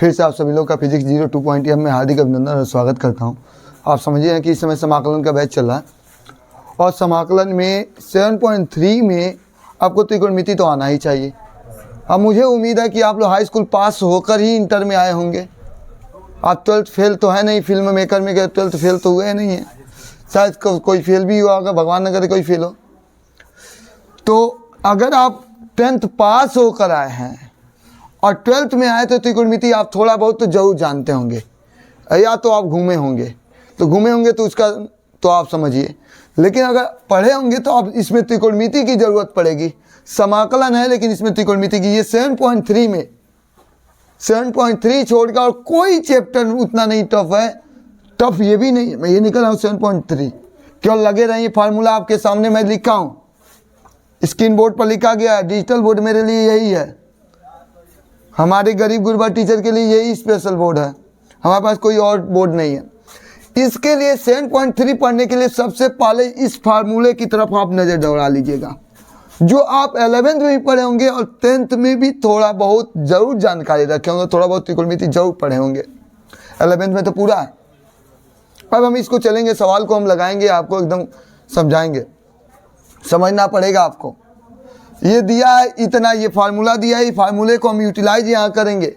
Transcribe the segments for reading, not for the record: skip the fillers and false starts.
फिर से आप सभी लोग का फिजिक्स 02 में हार्दिक अभिनंदन और स्वागत करता हूं। आप समझिए हैं कि इस समय समाकलन का बैच चल रहा है और समाकलन में 7.3 में आपको त्रिकोणमिति तो आना ही चाहिए। अब मुझे उम्मीद है कि आप लोग हाई स्कूल पास होकर ही इंटर में आए होंगे। आप 12th फेल तो है नहीं, फिल्म मेकर में गए 12th फेल तो हुए नहीं है, शायद कोई फेल भी हुआ होगा, भगवान न करे कोई फेल हो। तो अगर आप 10th पास होकर आए हैं और 12th में आए तो त्रिकोणमिति आप थोड़ा बहुत तो जरूर जानते होंगे, या तो आप घूमे होंगे तो उसका तो आप समझिए। लेकिन अगर पढ़े होंगे तो आप इसमें त्रिकोणमिति की ज़रूरत पड़ेगी। समाकलन है लेकिन इसमें त्रिकोणमिति की, ये 7.3 में 7.3 छोड़कर और कोई चैप्टर उतना नहीं टफ है। टफ ये भी नहीं है, मैं ये निकल रहा हूँ 7.3। क्यों लगे रहिए, फार्मूला आपके सामने मैं लिखा हूँ, स्क्रीन बोर्ड पर लिखा गया है। डिजिटल बोर्ड मेरे लिए यही है, हमारे गरीब गुरबा टीचर के लिए यही स्पेशल बोर्ड है, हमारे पास कोई और बोर्ड नहीं है। इसके लिए 7.3 पढ़ने के लिए सबसे पहले इस फार्मूले की तरफ आप नज़र दौड़ा लीजिएगा, जो आप 11th में भी पढ़े होंगे और 10th में भी थोड़ा बहुत ज़रूर जानकारी रखे होंगे, थोड़ा बहुत त्रिकोणमिति जरूर पढ़े होंगे। 11th में तो पूरा है। अब हम इसको चलेंगे, सवाल को हम लगाएंगे, आपको एकदम समझाएंगे, समझना पड़ेगा आपको। ये दिया है इतना, ये फार्मूला दिया है, फार्मूले को हम यूटिलाइज यहाँ करेंगे।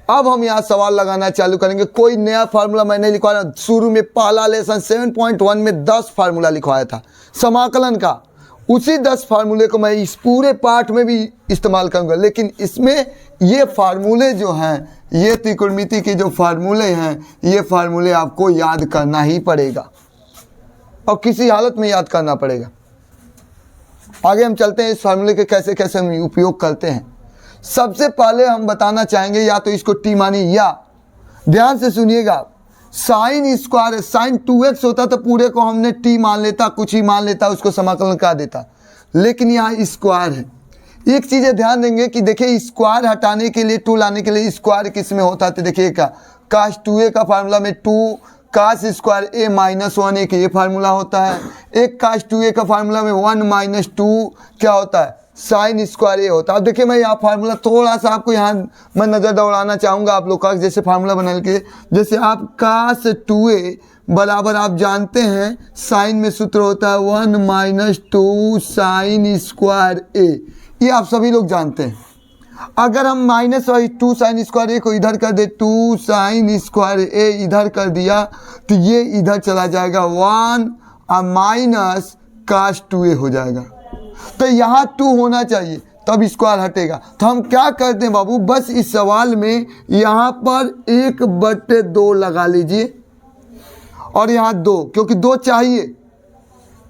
अब हम यहाँ सवाल लगाना चालू करेंगे। कोई नया फार्मूला मैं नहीं लिखवाया, शुरू में पहला लेसन 7.1 में 10 फार्मूला लिखवाया था समाकलन का, उसी 10 फार्मूले को मैं इस पूरे पाठ में भी इस्तेमाल करूँगा। लेकिन इसमें ये फार्मूले जो हैं, ये त्रिकोणमिति के जो फार्मूले हैं, ये फार्मूले आपको याद करना ही पड़ेगा और किसी हालत में याद करना पड़ेगा। आगे हम चलते हैं, इस फार्मूले के कैसे कैसे हम उपयोग करते हैं। सबसे पहले हम बताना चाहेंगे, या तो इसको टी मानी, या ध्यान से सुनिएगा, साइन स्क्वायर है, साइन 2x होता तो पूरे को हमने टी मान लेता, कुछ ही मान लेता, उसको समाकलन कर देता। लेकिन यहाँ स्क्वायर है। एक चीज़ ध्यान देंगे कि देखिए, स्क्वायर हटाने के लिए, 2 लाने के लिए स्क्वायर किस में होता है, देखिए का काश 2a का फार्मूला में 2 काश स्क्वायर a -1 एक ये फार्मूला होता है। एक काश 2a का फार्मूला में 1 - 2 क्या होता है, साइन स्क्वायर a होता है। अब देखिए, मैं यहाँ फार्मूला थोड़ा सा आपको यहाँ मैं नज़र दौड़ाना चाहूँगा आप लोग का, जैसे फार्मूला बना के, जैसे आप काश 2a बराबर आप जानते हैं साइन में सूत्र होता है 1 - 2 साइन स्क्वायर a, ये आप सभी लोग जानते हैं। अगर हम -2 साइन स्क्वायर a को इधर कर दे, 2 साइन स्क्वायर a इधर कर दिया तो ये इधर चला जाएगा 1 और -cos 2a हो जाएगा। तो यहाँ 2 होना चाहिए, तब स्क्वायर हटेगा। तो हम क्या करते हैं बाबू, बस इस सवाल में यहाँ पर 1/2 लगा लीजिए और यहाँ 2, क्योंकि 2 चाहिए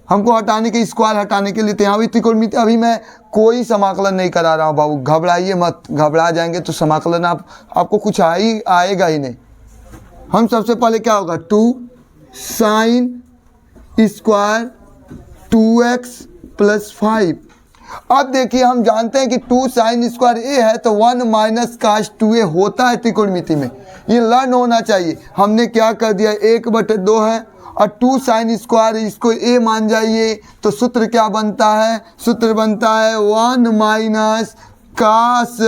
हमको हटाने के, स्क्वायर हटाने के लिए। तो यहाँ भी त्रिकोणमिति, अभी मैं कोई समाकलन नहीं करा रहा हूँ बाबू, घबराइए मत, घबरा जाएंगे तो समाकलन आपको कुछ आएगा ही नहीं। हम सबसे पहले क्या होगा, 2 साइन स्क्वायर 2x + 5। अब देखिए, हम जानते हैं कि 2 साइन स्क्वायर a है तो 1 - cos 2a होता है त्रिकोणमिति में, ये लर्न होना चाहिए। हमने क्या कर दिया, 1/2 है और 2 साइन स्क्वायर, इसको a मान जाइए तो सूत्र क्या बनता है, सूत्र बनता है 1 - cos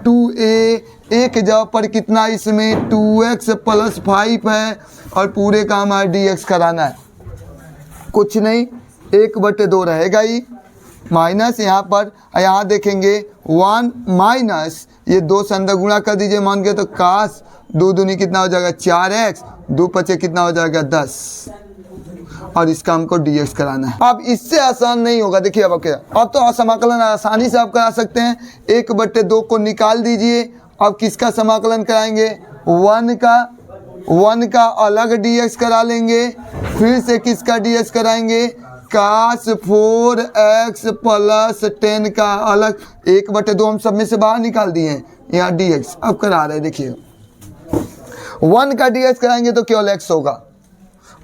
2a। एक जगह पर कितना, इसमें 2x + 5 है और पूरे का हमारा dx कराना है, कुछ नहीं, 1/2 रहेगा ही, माइनस यहाँ पर, यहाँ देखेंगे 1 माइनस ये 2 से अंदर गुणा कर दीजिए मान के, तो cos 2 दूनी कितना हो जाएगा 4x, 2 5 कितना हो जाएगा 10, और इसका हमको dx कराना है। अब इससे आसान नहीं होगा। देखिए अब क्या, अब तो समाकलन आसानी से आप करा सकते हैं। 1/2 को निकाल दीजिए, अब किसका समाकलन कराएंगे, 1 का अलग dx करा लेंगे, फिर से किसका dx कराएंगे, cos 4x + 10 का अलग, 1/2 हम सब में से बाहर निकाल दिए हैं, यहाँ dx अब करा रहे हैं। देखिए 1 का dx कराएंगे तो केवल x होगा,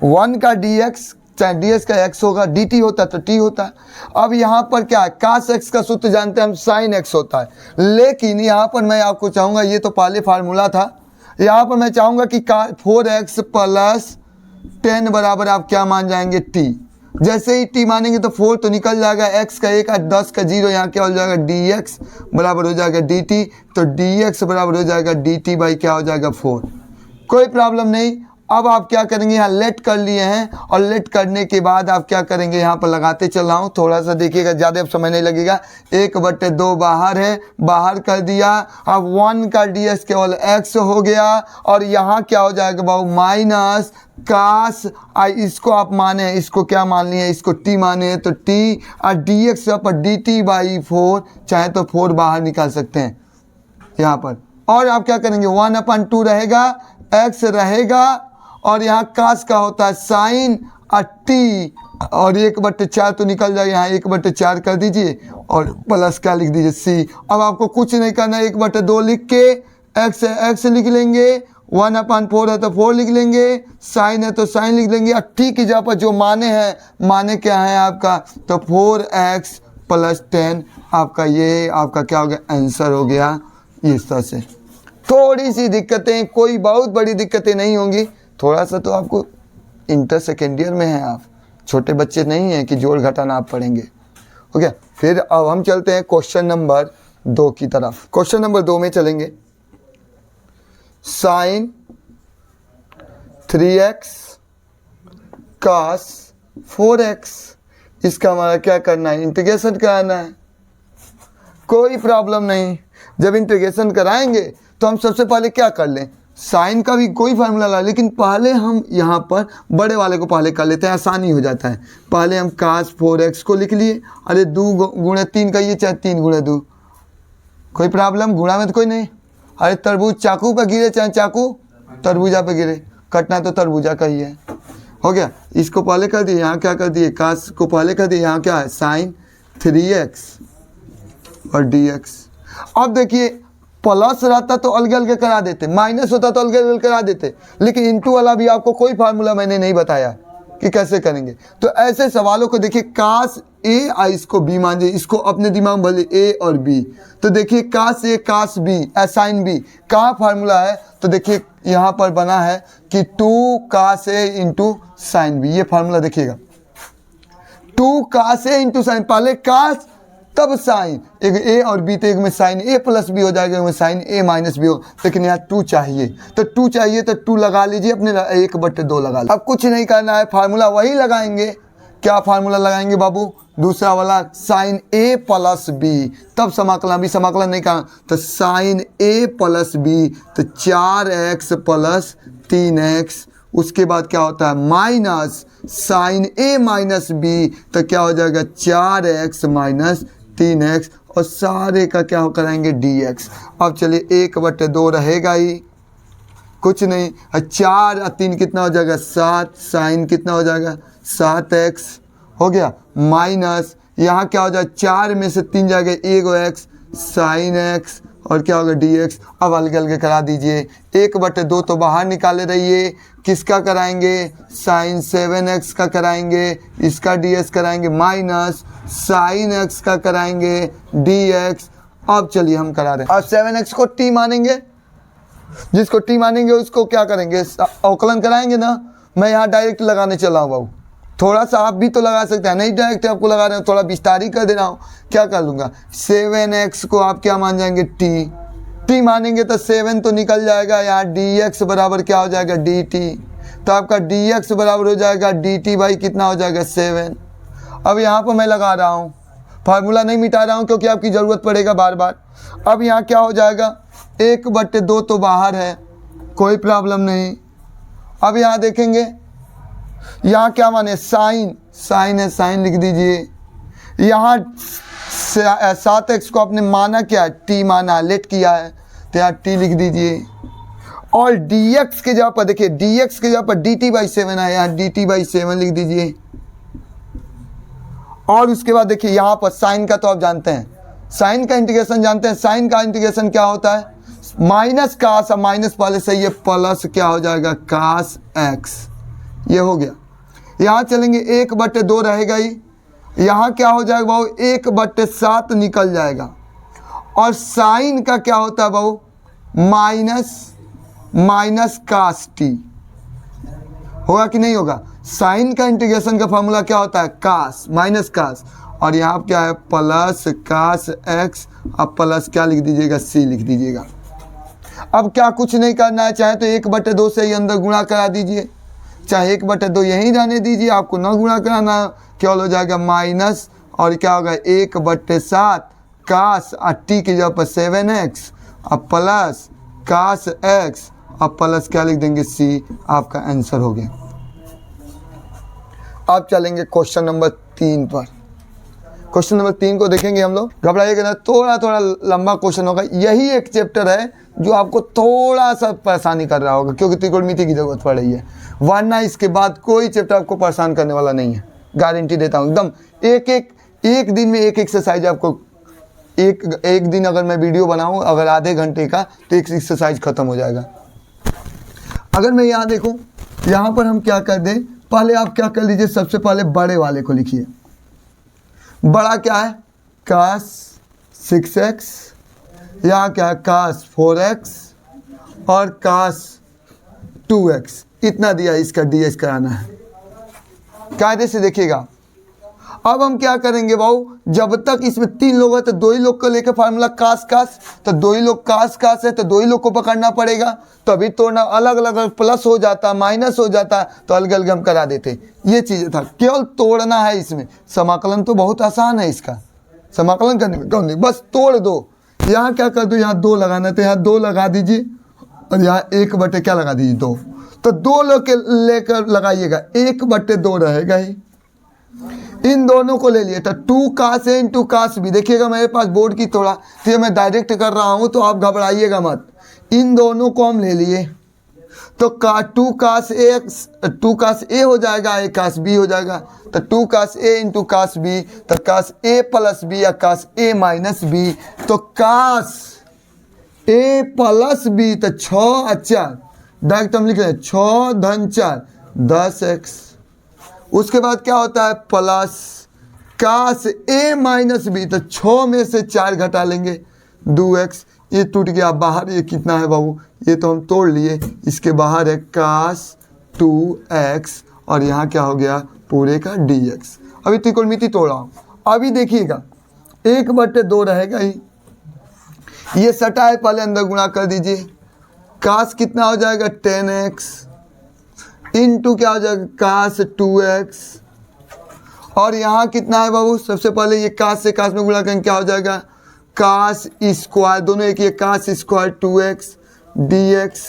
1 का dx, चाहे dx का x होगा, dt होता तो t होता है। अब यहाँ पर क्या है, cos x का सूत्र जानते हैं हम, sin x होता है। लेकिन यहाँ पर मैं आपको चाहूँगा, ये तो पहले फार्मूला था, यहाँ पर मैं चाहूँगा कि 4x + 10 बराबर आप क्या मान जाएंगे, t। जैसे ही टी मानेंगे तो 4 तो निकल जाएगा, x का 1 और 10 का 0 यहाँ क्या हो जाएगा dx बराबर हो जाएगा dt, तो dx बराबर हो जाएगा dt बाई क्या हो जाएगा 4। कोई प्रॉब्लम नहीं। अब आप क्या करेंगे, यहाँ लेट कर लिए हैं और लेट करने के बाद आप क्या करेंगे, यहाँ पर लगाते चल रहा हूँ, थोड़ा सा देखिएगा, ज़्यादा अब समय नहीं लगेगा। 1/2 बाहर है, बाहर कर दिया। अब 1 का ds केवल x हो गया और यहाँ क्या हो जाएगा बाबू माइनस कास, इसको आप माने, इसको क्या मान लिए, इसको t माने हैं तो t और dx पर dt बाई 4, चाहे तो 4 बाहर निकाल सकते हैं यहाँ पर। और आप क्या करेंगे 1/2 रहेगा, x रहेगा और यहाँ कास का होता है साइन और टी और 1/4 तो निकल जाएगा, यहाँ 1/4 कर दीजिए और प्लस क्या लिख दीजिए c। अब आपको कुछ नहीं करना, 1/2 लिख के x है x लिख लेंगे, 1/4 है तो 4 लिख लेंगे, साइन है तो साइन लिख लेंगे और टी की जगह पर जो माने हैं, माने क्या है आपका, तो 4x + 10 आपका, ये आपका क्या हो गया, आंसर हो गया। इस तरह से थोड़ी सी दिक्कतें, कोई बहुत बड़ी दिक्कतें नहीं होंगी, थोड़ा सा तो आपको इंटर सेकेंड ईयर में हैं आप, छोटे बच्चे नहीं हैं कि जोड़ घटाना आप पढ़ेंगे। ओके, फिर अब हम चलते हैं क्वेश्चन नंबर 2 की तरफ। क्वेश्चन नंबर 2 में चलेंगे। साइन 3x cos 4x, इसका हमारा क्या करना है, इंटीग्रेशन कराना है। कोई प्रॉब्लम नहीं, जब इंटीग्रेशन कराएंगे तो हम सबसे पहले क्या कर लें, साइन का भी कोई फार्मूला ला, लेकिन पहले हम यहाँ पर बड़े वाले को पहले कर लेते हैं, आसानी हो जाता है। पहले हम cos 4x को लिख लिए, अरे 2 × 3 का ये, चाहे 3 × 2, कोई प्रॉब्लम, गुणा में तो कोई नहीं। अरे तरबूज चाकू पर गिरे, चाहे चाकू तरबूजा पे गिरे, कटना तो तरबूजा का ही है। हो गया, इसको पहले कर दिए, यहाँ क्या कर दिए, cos को पहले कर दिए, यहाँ क्या है साइन 3x और dx। अब देखिए प्लस रहता तो अलग अलग करा देते, माइनस होता तो अलग अलग करा देते, लेकिन इंटू वाला भी आपको कोई फार्मूला मैंने नहीं बताया कि कैसे करेंगे। तो ऐसे सवालों को देखिए, कास ए और इसको बी मान लीजिए, इसको अपने दिमाग में भले ए और बी, तो देखिए कास ए कास बी साइन बी का फार्मूला है, तो देखिए यहाँ पर बना है कि 2 कास ए इंटू साइन बी, ये फार्मूला देखिएगा, 2 कास ए इंटू साइन, पहले कास तब साइन, एक ए और बी, तो एक में साइन ए प्लस बी हो जाएगा, एक में साइन ए माइनस बी हो, लेकिन यहाँ 2 चाहिए, तो 2 चाहिए तो 2 लगा लीजिए, अपने 1/2 लगा लीजिए। अब कुछ नहीं करना है, फार्मूला वही लगाएंगे। क्या फार्मूला लगाएंगे बाबू, दूसरा वाला साइन ए प्लस बी, तब समाकलन, भी समाकलन नहीं करना, तो साइन ए प्लस बी, तो 4x + 3x, उसके बाद क्या होता है माइनस साइन ए माइनस बी, तो क्या हो जाएगा 4x - 3x और सारे का क्या कराएंगे dx। अब चलिए 1/2 रहेगा ही, कुछ नहीं, 4 और 3 कितना हो जाएगा 7, साइन कितना हो जाएगा 7x हो गया, माइनस यहाँ क्या हो जाएगा 4 में से 3 जाएगा 1x साइन x और क्या होगा dx। अब अलग अलग करा दीजिए, 1/2 तो बाहर निकाले रहिए, किसका कराएंगे साइन 7x का कराएंगे, इसका dx कराएंगे, माइनस साइन x का कराएंगे dx। अब चलिए हम करा रहे हैं, अब 7x को t मानेंगे, जिसको t मानेंगे उसको क्या करेंगे, अवकलन कराएंगे ना। मैं यहाँ डायरेक्ट लगाने चला हूँ बाबू, थोड़ा सा आप भी तो लगा सकते हैं, नहीं डायरेक्ट आपको लगा रहे हैं, थोड़ा विस्तारी कर दे रहा हूँ। क्या कर लूँगा, 7x को आप क्या मान जाएंगे t मानेंगे तो 7 तो निकल जाएगा, यहाँ dx बराबर क्या हो जाएगा dt, तो आपका dx बराबर हो जाएगा dt बाई कितना हो जाएगा 7। अब यहाँ पर मैं लगा रहा हूँ, फार्मूला नहीं मिटा रहा हूँ क्योंकि आपकी ज़रूरत पड़ेगा बार बार। अब यहाँ क्या हो जाएगा 1/2 तो बाहर है, कोई प्रॉब्लम नहीं। अब यहाँ देखेंगे, यहाँ क्या माने साइन, साइन है साइन लिख दीजिए, यहाँ 7x को आपने माना क्या t माना, लेट किया है, तो यहाँ t लिख दीजिए और dx के जगह पर देखिए, dx के जगह पर dt/7 है, यहाँ dt/7 लिख दीजिए। और उसके बाद देखिए यहाँ पर साइन का तो आप जानते हैं, साइन का इंटीग्रेशन जानते हैं, साइन का इंटीग्रेशन क्या होता है माइनस कास, माइनस पहले से ये प्लस क्या हो जाएगा कास x, ये हो गया। यहाँ चलेंगे 1/2 रहेगा ही, यहाँ क्या हो जाएगा बाबू 1/7 निकल जाएगा, और साइन का क्या होता है बाबू माइनस कास t, होगा कि नहीं होगा। साइन का इंटीग्रेशन का फॉर्मूला क्या होता है, कास माइनस कास, और यहाँ क्या है प्लस कास एक्स, अब प्लस क्या लिख दीजिएगा, सी लिख दीजिएगा। अब क्या कुछ नहीं करना है, चाहे तो 1/2 से ही अंदर गुणा करा दीजिए, चाहे 1/2 यहीं रहने दीजिए, आपको न गुणा कराना, केवल हो जाएगा माइनस, और क्या होगा 1/7 कास और टी की जगह पर 7x, अब प्लस कास x, अब प्लस क्या लिख देंगे सी, आपका आंसर हो गया। अब चलेंगे क्वेश्चन नंबर 3 पर। क्वेश्चन नंबर 3 को देखेंगे हम लोग, घबराइएगा ना, थोड़ा लंबा क्वेश्चन होगा। यही एक चैप्टर है जो आपको थोड़ा सा परेशानी कर रहा होगा, क्योंकि त्रिकोणमिति की जरूरत पड़ रही है, वरना इसके बाद कोई चैप्टर आपको परेशान करने वाला नहीं है, गारंटी देता हूँ एकदम। एक दिन में एक एक्सरसाइज आपको, एक दिन अगर मैं वीडियो बनाऊँ अगर आधे घंटे का, तो एक एक्सरसाइज खत्म हो जाएगा। अगर मैं यहाँ देखूँ, यहाँ पर हम क्या कर दें, पहले आप क्या कर लीजिए, सबसे पहले बड़े वाले को लिखिए। बड़ा क्या है, कास 6x, यहाँ क्या है कास 4x और कास 2x, इतना दिया, इसका ds कराना है। कायदे से देखिएगा। अब हम क्या करेंगे भाऊ, जब तक इसमें 3 लोग हैं तो 2 ही लोग को लेकर फार्मूला कास कास, तो 2 ही लोग कास कास है तो 2 ही लोग को पकड़ना पड़ेगा। तो अभी तोड़ना अलग अलग, प्लस हो जाता माइनस हो जाता तो अलग अलग हम करा देते, ये चीज़ था। केवल तोड़ना है इसमें, समाकलन तो बहुत आसान है, इसका समाकलन करने में कौन नहीं, बस तोड़ दो। यहाँ क्या कर दो, यहाँ 2 लगाना है तो यहाँ 2 लगा दीजिए, और यहाँ 1/, क्या लगा दीजिए 2, तो 2 लोग के लेकर लगाइएगा, 1/2 रहेगा ही। इन दोनों को ले लिए तो 2 कास ए इंटू कास बी, देखिएगा मेरे पास बोर्ड की थोड़ा, तो ये मैं डायरेक्ट कर रहा हूँ तो आप घबराइएगा मत। इन दोनों को हम ले लिए तो 2 कास ए हो जाएगा, एक कास बी हो जाएगा, तो 2 कास ए इंटू कास बी, तो कास ए प्लस बी या कास ए माइनस बी, तो कास ए प्लस बी, तो 6 और 4 डायरेक्ट हम लिख रहे हैं 6 धन 4 10x। उसके बाद क्या होता है प्लस कास ए माइनस बी, तो 6 में से 4 घटा लेंगे 2x, ये टूट गया बाहर। ये कितना है बाबू, ये तो हम तोड़ लिए, इसके बाहर है कास 2x, और यहाँ क्या हो गया पूरे का dx। अभी त्रिकोणमिति तोड़ा हूँ, अभी देखिएगा 1/2 रहेगा ही, ये सटा है, पहले अंदर गुणा कर दीजिए, कास कितना हो जाएगा 10x इंटू क्या हो जाएगा कास 2x, और यहाँ कितना है बाबू, सबसे पहले ये कास से कास में गुणा करेंगे, क्या हो जाएगा कास स्क्वायर, दोनों एक, ये कास स्क्वायर 2x dx।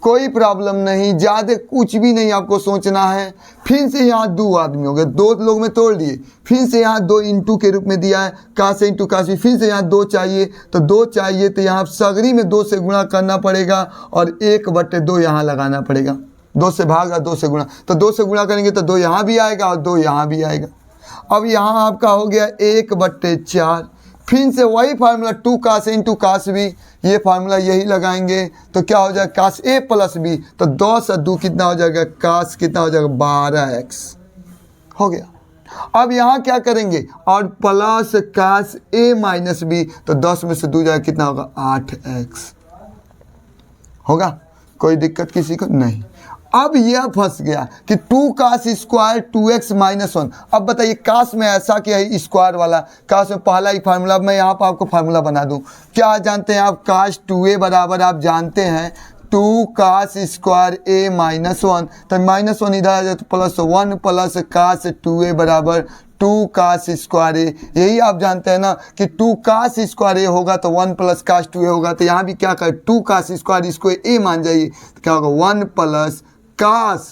कोई प्रॉब्लम नहीं, ज़्यादा कुछ भी नहीं आपको सोचना है। फिर से यहाँ 2 आदमी हो गए, 2 लोग में तोड़ दिए, फिर से यहाँ 2 इंटू के रूप में दिया है, कास इंटू कास भी, फिर से यहाँ 2 चाहिए, तो 2 चाहिए तो यहाँ सगरी में 2 से गुणा करना पड़ेगा, और 1/2 यहाँ लगाना पड़ेगा, 2 से भागा 2 से गुणा, तो 2 से गुणा करेंगे तो 2 यहाँ भी आएगा और 2 यहाँ भी आएगा। अब यहाँ आपका हो गया 1/4, फिर से वही फार्मूला 2 कास इंटू कास बी, ये फार्मूला यही लगाएंगे, तो क्या हो जाएगा कास ए प्लस बी, तो 10 और 2 कितना हो जाएगा, कास कितना हो जाएगा 12x हो गया। अब यहाँ क्या करेंगे, और प्लस कास ए माइनस बी, तो 10 में से 2 जाएगा, कितना होगा 8x होगा। कोई दिक्कत किसी को नहीं। अब यह फंस गया कि 2 कास स्क्वायर 2x माइनस 1। अब बताइए कास में ऐसा क्या है, स्क्वायर वाला कास में पहला ही फार्मूला, मैं यहाँ पर आपको फार्मूला बना दूँ। क्या जानते हैं आप, कास 2a बराबर आप जानते हैं 2 कास स्क्वायर a माइनस 1, तो माइनस 1 इधर आ जाए तो प्लस 1 प्लस कास 2a बराबर 2 कास स्क्वायर ए। यही आप जानते हैं ना कि 2 कास स्क्वायर ए होगा तो 1 प्लस कास 2a होगा, तो यहाँ भी क्या करें 2 कास स्क्वायर, इसको a मान जाइए, तो क्या होगा 1 प्लस कास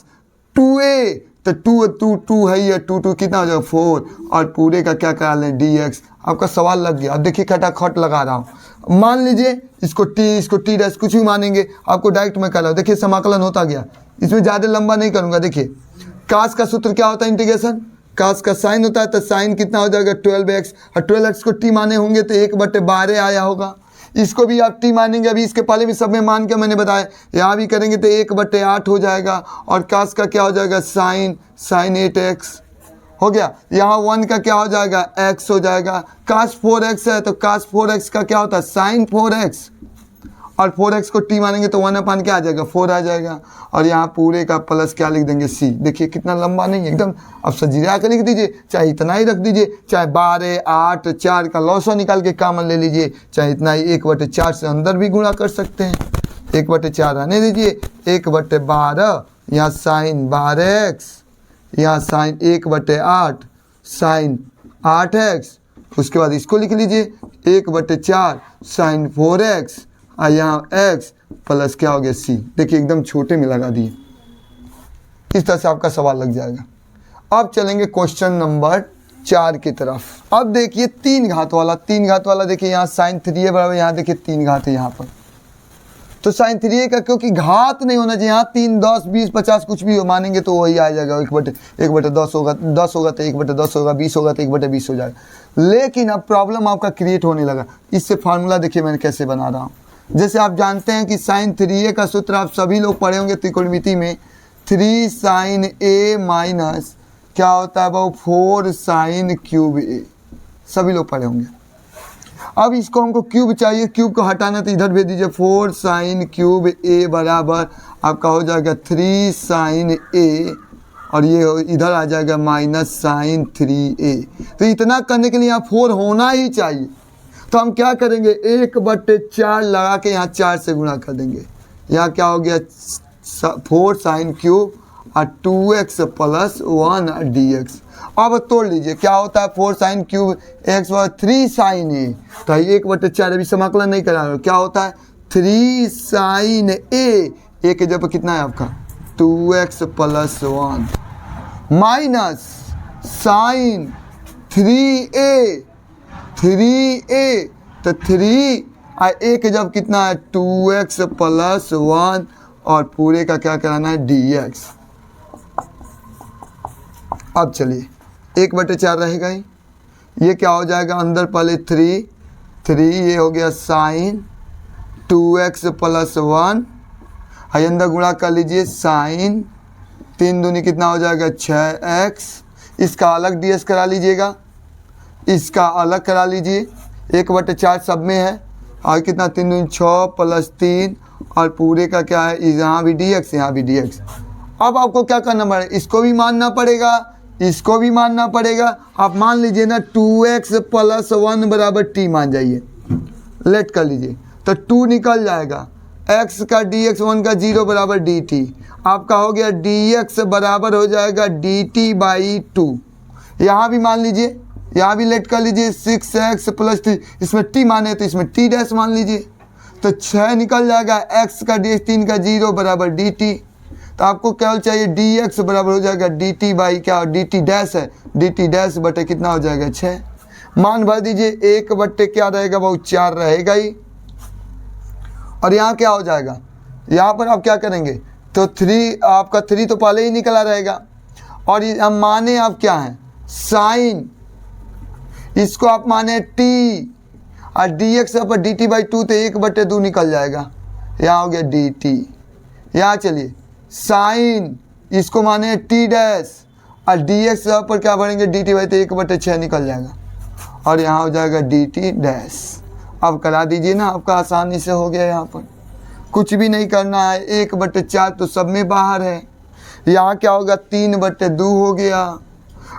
2a, तो 2 है ये, 2 कितना हो जाएगा 4, और पूरे का क्या करा लें dx। आपका सवाल लग गया। अब देखिए खटाखट लगा रहा हूँ, मान लीजिए इसको t डैश कुछ भी मानेंगे, आपको डायरेक्ट मैं कर रहा हूँ। देखिए समाकलन होता गया, इसमें ज़्यादा लंबा नहीं करूँगा। देखिए कास का सूत्र क्या होता है, इंटीग्रेशन, कास का साइन होता है, तो साइन कितना हो जाएगा 12x, और 12x को t माने होंगे तो 1/12 आया होगा। इसको भी आप t मानेंगे, अभी इसके पहले भी सब में मान के मैंने बताया, यहाँ भी करेंगे तो 1/8 हो जाएगा, और कास का क्या हो जाएगा साइन 8x हो गया। यहाँ 1 का क्या हो जाएगा x हो जाएगा, कास 4x है तो कास 4x का क्या होता है साइन 4x, और 4x को t मानेंगे तो 1/, क्या आ जाएगा 4 आ जाएगा। और यहाँ पूरे का प्लस क्या लिख देंगे c। देखिए कितना लंबा नहीं है एकदम, अब सजीरा के लिख दीजिए, चाहे इतना ही रख दीजिए, चाहे 12, 8, 4 का लॉसो निकाल के कॉमन ले लीजिए, चाहे इतना ही 1/4 से अंदर भी गुणा कर सकते हैं। 1/4 आने दीजिए, 1/12 यहाँ साइन 12x, यहाँ साइन 1/8 साइन 8x, उसके बाद इसको लिख लीजिए 1/4 साइन 4x और यहाँ x प्लस क्या हो गया c। देखिए एकदम छोटे में लगा दिए, इस तरह से आपका सवाल लग जाएगा। अब चलेंगे क्वेश्चन नंबर 4 की तरफ। अब देखिए 3 घात वाला, 3 घात वाला देखिए यहाँ साइन 3a बराबर, यहाँ देखिए 3 घात है यहाँ पर, तो साइन 3a का क्योंकि घात नहीं होना चाहिए, यहाँ 3, 10, 20, 50 कुछ भी हो मानेंगे तो वही आ जाएगा। 1/10 होगा, 10 होगा तो 1/10 होगा, 20 होगा तो 1/20 हो जाएगा। लेकिन अब प्रॉब्लम आपका क्रिएट होने लगा। इससे फार्मूला देखिए मैंने कैसे बना रहा हूँ। जैसे आप जानते हैं कि साइन 3a का सूत्र आप सभी लोग पढ़े होंगे त्रिकोणमिति में, 3 साइन a माइनस क्या होता है वो 4 साइन क्यूब a, सभी लोग पढ़े होंगे। अब इसको हमको क्यूब चाहिए, क्यूब को हटाना तो इधर भेज दीजिए, 4 साइन क्यूब a बराबर आपका हो जाएगा 3 साइन a, और ये इधर आ जाएगा माइनस साइन 3a। तो इतना करने के लिए यहाँ 4 होना ही चाहिए, तो हम क्या करेंगे 1/4 लगा के यहाँ 4 से गुणा कर देंगे। यहाँ क्या हो गया 4 साइन क्यूब और 2x प्लस 1 dx। अब तोड़ लीजिए क्या होता है 4 साइन क्यूब x बराबर 3 साइन a, तो 1/4 अभी समाकलन नहीं करा रहे, क्या होता है 3 साइन a के जब कितना है आपका 2x plus 1 minus sign 3a तो 3 और a के जब कितना है 2x प्लस 1 और पूरे का क्या कराना है dx। अब चलिए 1/4 रहेगा ही, ये क्या हो जाएगा अंदर पहले 3 ये हो गया साइन 2x प्लस 1, और अंदर गुणा कर लीजिए साइन 3 दूनी कितना हो जाएगा 6x। इसका अलग ds करा लीजिएगा, इसका अलग करा लीजिए, 1/4 सब में है, और कितना 3 दूनी 6 प्लस 3 और पूरे का क्या है यहाँ भी dx यहाँ भी dx। अब आपको क्या करना पड़ेगा, इसको भी मानना पड़ेगा, इसको भी मानना पड़ेगा। आप मान लीजिए ना 2x प्लस 1 बराबर t मान जाइए, लेट कर लीजिए तो 2 निकल जाएगा, x का dx 1 का 0 बराबर dt, आपका हो गया dx बराबर हो जाएगा dt/2। यहाँ भी मान लीजिए, यहाँ भी लेट कर लीजिए 6x प्लस 3, इसमें t माने तो इसमें t डैश मान लीजिए, तो 6 निकल जाएगा, x का dx 3 का 0 बराबर dt। तो आपको केवल चाहिए dx बराबर हो जाएगा dt बाई क्या, dt डैश है, dt डैश बटे कितना हो जाएगा 6। मान भर दीजिए 1/, क्या रहेगा वो 4 रहेगा ही, और यहाँ क्या हो जाएगा, यहाँ पर आप क्या करेंगे तो 3 आपका 3 तो पहले ही निकला रहेगा, और हम माने आप क्या है साइन, इसको आप माने t और dx पर dt/2 तो 1/2 निकल जाएगा, यहाँ हो गया dt। यहाँ चलिए साइन, इसको माने t डैश और dx पर क्या भरेंगे dt/2 1/6 निकल जाएगा, और यहाँ हो जाएगा dt डैश। अब करा दीजिए ना, आपका आसानी से हो गया, यहाँ पर कुछ भी नहीं करना है, 1/4 तो सब में बाहर है, यहाँ क्या होगा 3/2 हो गया,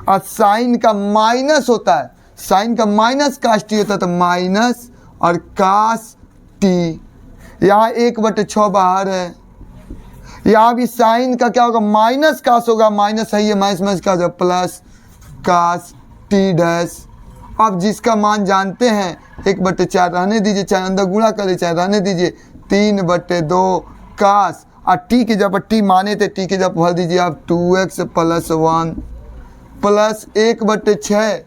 और साइन का माइनस होता है, साइन का माइनस कास टी होता है, तो माइनस और कास टी, यहाँ 1/6 बाहर है, यहाँ भी साइन का क्या होगा माइनस कास होगा, माइनस है ये माइनस क्या होगा प्लस कास टी डैश। अब जिसका मान जानते हैं 1/4 रहने दीजिए, चाहे अंदर गुणा करें चाहे रहने दीजिए, 3/2 कास, और टी के जब टी माने थे टी के जब भर दीजिए आप 2x प्लस 1 प्लस 1/6,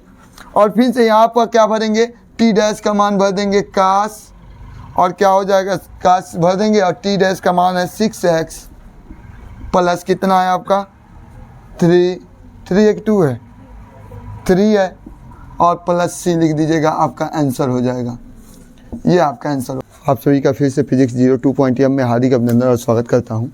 और फिर से यहाँ पर क्या भरेंगे टी डैश का मान भर देंगे कास, और क्या हो जाएगा कास भर देंगे, और टी डैश का मान है 6x प्लस कितना है आपका 3 एक 2 है 3 है, और प्लस c लिख दीजिएगा, आपका आंसर हो जाएगा, ये आपका आंसर। आप सभी का फिर से फिजिक्स 02.m में हार्दिक अभिनंदन और स्वागत करता हूं।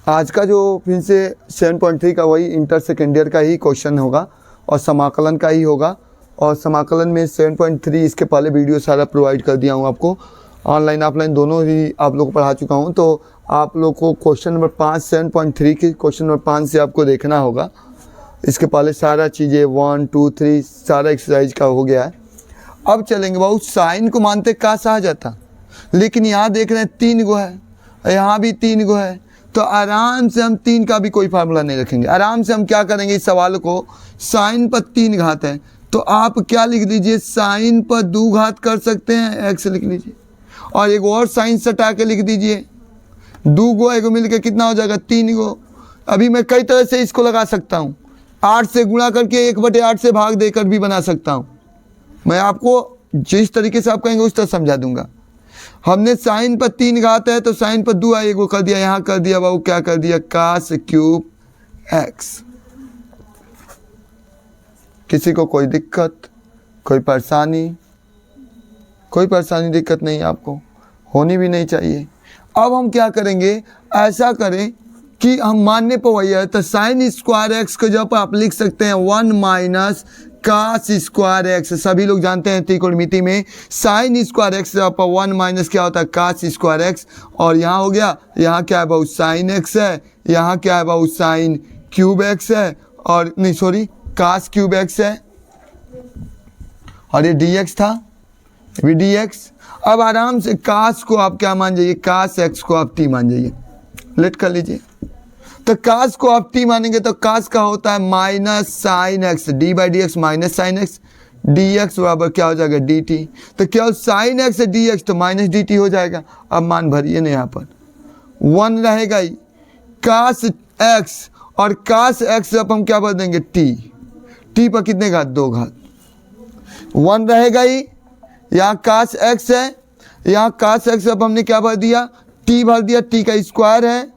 आज का जो फिर से 7.3 का वही इंटर सेकेंड ईयर का ही क्वेश्चन होगा और समाकलन का ही होगा, और समाकलन में 7.3 इसके पहले वीडियो सारा प्रोवाइड कर दिया हूँ आपको, ऑनलाइन ऑफलाइन दोनों ही आप लोग को पढ़ा चुका हूँ। तो आप लोग को क्वेश्चन नंबर 5 7.3 के क्वेश्चन नंबर 5 से आपको देखना होगा। इसके पहले सारा चीज़ें 1 2 3 सारा एक्सरसाइज का हो गया है। अब चलेंगे बाबू, साइन को मानते काश आ जाता, लेकिन यहाँ देख रहे हैं 3 गो है, यहाँ भी 3 गो है, तो आराम से हम 3 का भी कोई फार्मूला नहीं रखेंगे। आराम से हम क्या करेंगे, इस सवाल को साइन पर 3 घात है तो आप क्या लिख लीजिए, साइन पर 2 घात कर सकते हैं, एक्स लिख लीजिए, और एक और साइन सटा के लिख दीजिए। 2 गो एक मिल के कितना हो जाएगा, 3 गो। अभी मैं कई तरह से इसको लगा सकता हूँ, 8 से गुणा करके 1/8 से भाग देकर भी बना सकता हूँ। मैं आपको जिस तरीके से आप कहेंगे उस तरह समझा दूंगा। हमने साइन पर 3 घात है तो साइन पर 2 एक गो कर दिया, यहाँ कर दिया बाबू, क्या कर दिया, कास क्यूब एक्स। किसी को कोई दिक्कत, कोई परेशानी दिक्कत नहीं, आपको होनी भी नहीं चाहिए। अब हम क्या करेंगे, ऐसा करें कि हम मानने पर वही है, तो साइन स्क्वायर एक्स को जब आप लिख सकते हैं 1 माइनस कास स्क्वायर एक्स। सभी लोग जानते हैं त्रिकोणमिति में साइन स्क्वायर एक्स जब 1 माइनस क्या होता है, कास स्क्वायर एक्स। और यहाँ हो गया, यहाँ क्या है बाबू, साइन एक्स है, यहाँ क्या है बाबू, साइन क्यूब एक्स है, और नहीं सॉरी कास क्यूब एक्स है, और ये डी एक्स था, भी डी एक्स। अब आराम से कास को आप क्या मान जाइए, कास एक्स को आप टी मान जाइए, लेट कर लीजिए। तो कास को आप टी मानेंगे तो कास का होता है minus sine x, D by D x minus sine x, d x बराबर क्या हो जाएगा, डी टी। तो केवल साइन एक्स डी एक्स तो माइनस डी टी हो जाएगा। अब मान भरिए ना, यहाँ पर 1 रहेगा ही, कास एक्स और कास एक्स अब हम क्या भर देंगे, टी। टी पर कितने घात, 2 घात, 1 रहेगा ही। यहाँ कास एक्स है, यहाँ कास एक्स अब हमने क्या भर दिया, टी भर दिया, टी का स्क्वायर है।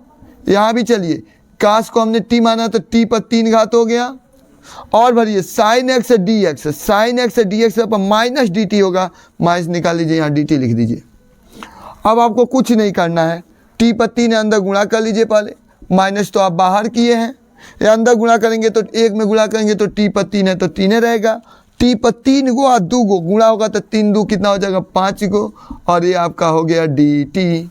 यहाँ भी चलिए, कास को हमने टी माना तो टी पर 3 घात हो गया, और भरिए साइन एक्स है डी एक्स, साइन एक्स है डी एक्स पर माइनस डी टी होगा, माइनस निकाल लीजिए, यहाँ डी टी लिख दीजिए। अब आपको कुछ नहीं करना है, टी पर 3 है, अंदर गुणा कर लीजिए पहले, माइनस तो आप बाहर किए हैं, या अंदर गुणा करेंगे तो 1 में गुणा करेंगे तो टी पर 3 है तो 3 रहेगा, टी पर 3 गो और 2 गो गुणा होगा तो 3 2 कितना हो जाएगा, 5 गो, और ये आपका हो गया डी टी।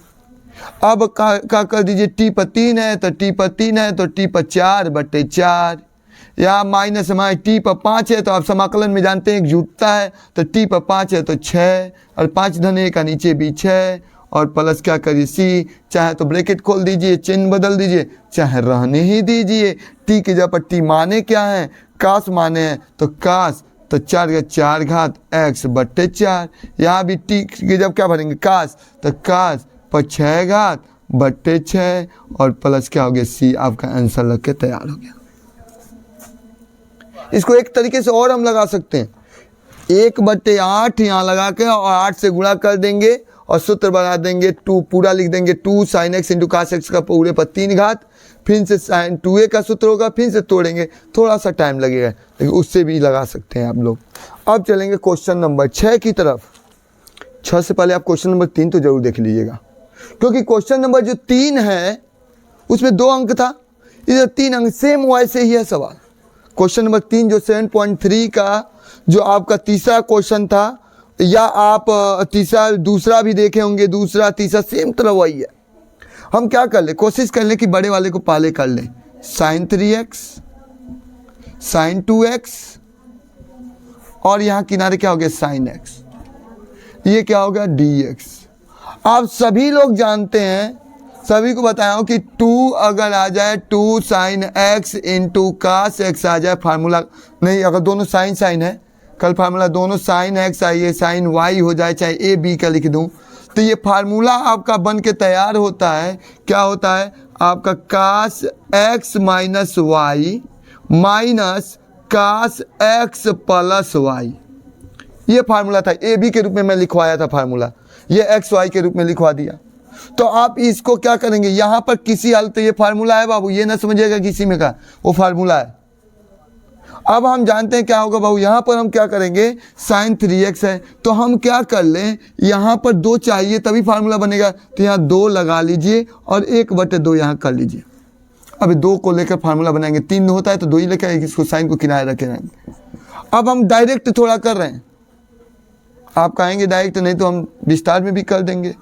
अब क्या कर दीजिए, टी पर 3 है तो टी पर 3 है तो टी पर 4/4, यहाँ माइनस हमारे टी पर 5 है तो आप समाकलन में जानते हैं जुटता है, तो टी पर 5 है तो 6, और 5 धन 1 का नीचे भी 6, और प्लस क्या करिए सी, चाहे तो ब्रैकेट खोल दीजिए, चिन्ह बदल दीजिए, चाहे रहने ही दीजिए। टी की जगह पर टी माने क्या है, कास माने हैं, तो कास तो 4 का 4 घात x/4। यहाँ भी टी की जब क्या भरेंगे, कास, तो कास पर 6 घात बट्टे 6, और प्लस क्या हो गया, सी। आपका आंसर लग के तैयार हो गया। इसको एक तरीके से और हम लगा सकते हैं, 1/8 यहाँ लगा के और 8 से गुणा कर देंगे और सूत्र बना देंगे 2, पूरा लिख देंगे 2 sine x into cos x का पूरे पर 3 घात, फिर से साइन 2a का सूत्र होगा, फिर से तोड़ेंगे, थोड़ा सा टाइम लगेगा, लेकिन उससे भी लगा सकते हैं आप लोग। अब चलेंगे क्वेश्चन नंबर 6 की तरफ। 6 से पहले आप क्वेश्चन नंबर 3 तो जरूर देख लीजिएगा, क्योंकि क्वेश्चन नंबर जो 3 है उसमें 2 अंक था, इधर 3 अंक, सेम वैसे ही है सवाल। क्वेश्चन नंबर 3 जो 7.3 का जो आपका तीसरा क्वेश्चन था, या आप दूसरा भी देखे होंगे, दूसरा तीसरा सेम तरह वही है। हम क्या कर ले, कोशिश कर ले कि बड़े वाले को पहले कर लें, साइन 3x, साइन 2x, और यहाँ किनारे क्या हो गया, साइन x, ये क्या हो गया, dx। आप सभी लोग जानते हैं, सभी को बताया हूँ कि 2 अगर आ जाए, 2 sine x into cos x आ जाए, फार्मूला नहीं, अगर दोनों साइन साइन है, कल फार्मूला दोनों साइन x आइए साइन y हो जाए, चाहे a b का लिख दूँ, तो ये फार्मूला आपका बन के तैयार होता है। क्या होता है आपका, cos x minus y minus cos x plus y, ये फार्मूला था। ए बी के रूप में मैं लिखवाया था फार्मूला, ये एक्स वाई के रूप में लिखवा दिया। तो आप इसको क्या करेंगे, यहाँ पर किसी हालत ये फार्मूला है बाबू, ये ना समझिएगा किसी में का वो फार्मूला है। अब हम जानते हैं क्या होगा बाबू, यहाँ पर हम क्या करेंगे, साइन 3x है तो हम क्या कर लें, यहाँ पर 2 चाहिए तभी फार्मूला बनेगा, तो यहाँ 2 लगा लीजिए और 1/2 यहाँ कर लीजिए। अभी 2 को लेकर फार्मूला बनाएंगे, 3 होता है तो 2 ही लेकर इसको साइन को किनारे रखे रहेंगे। अब हम डायरेक्ट थोड़ा कर रहे हैं, आप कहेंगे डायरेक्ट, नहीं तो हम विस्तार में भी कर देंगे।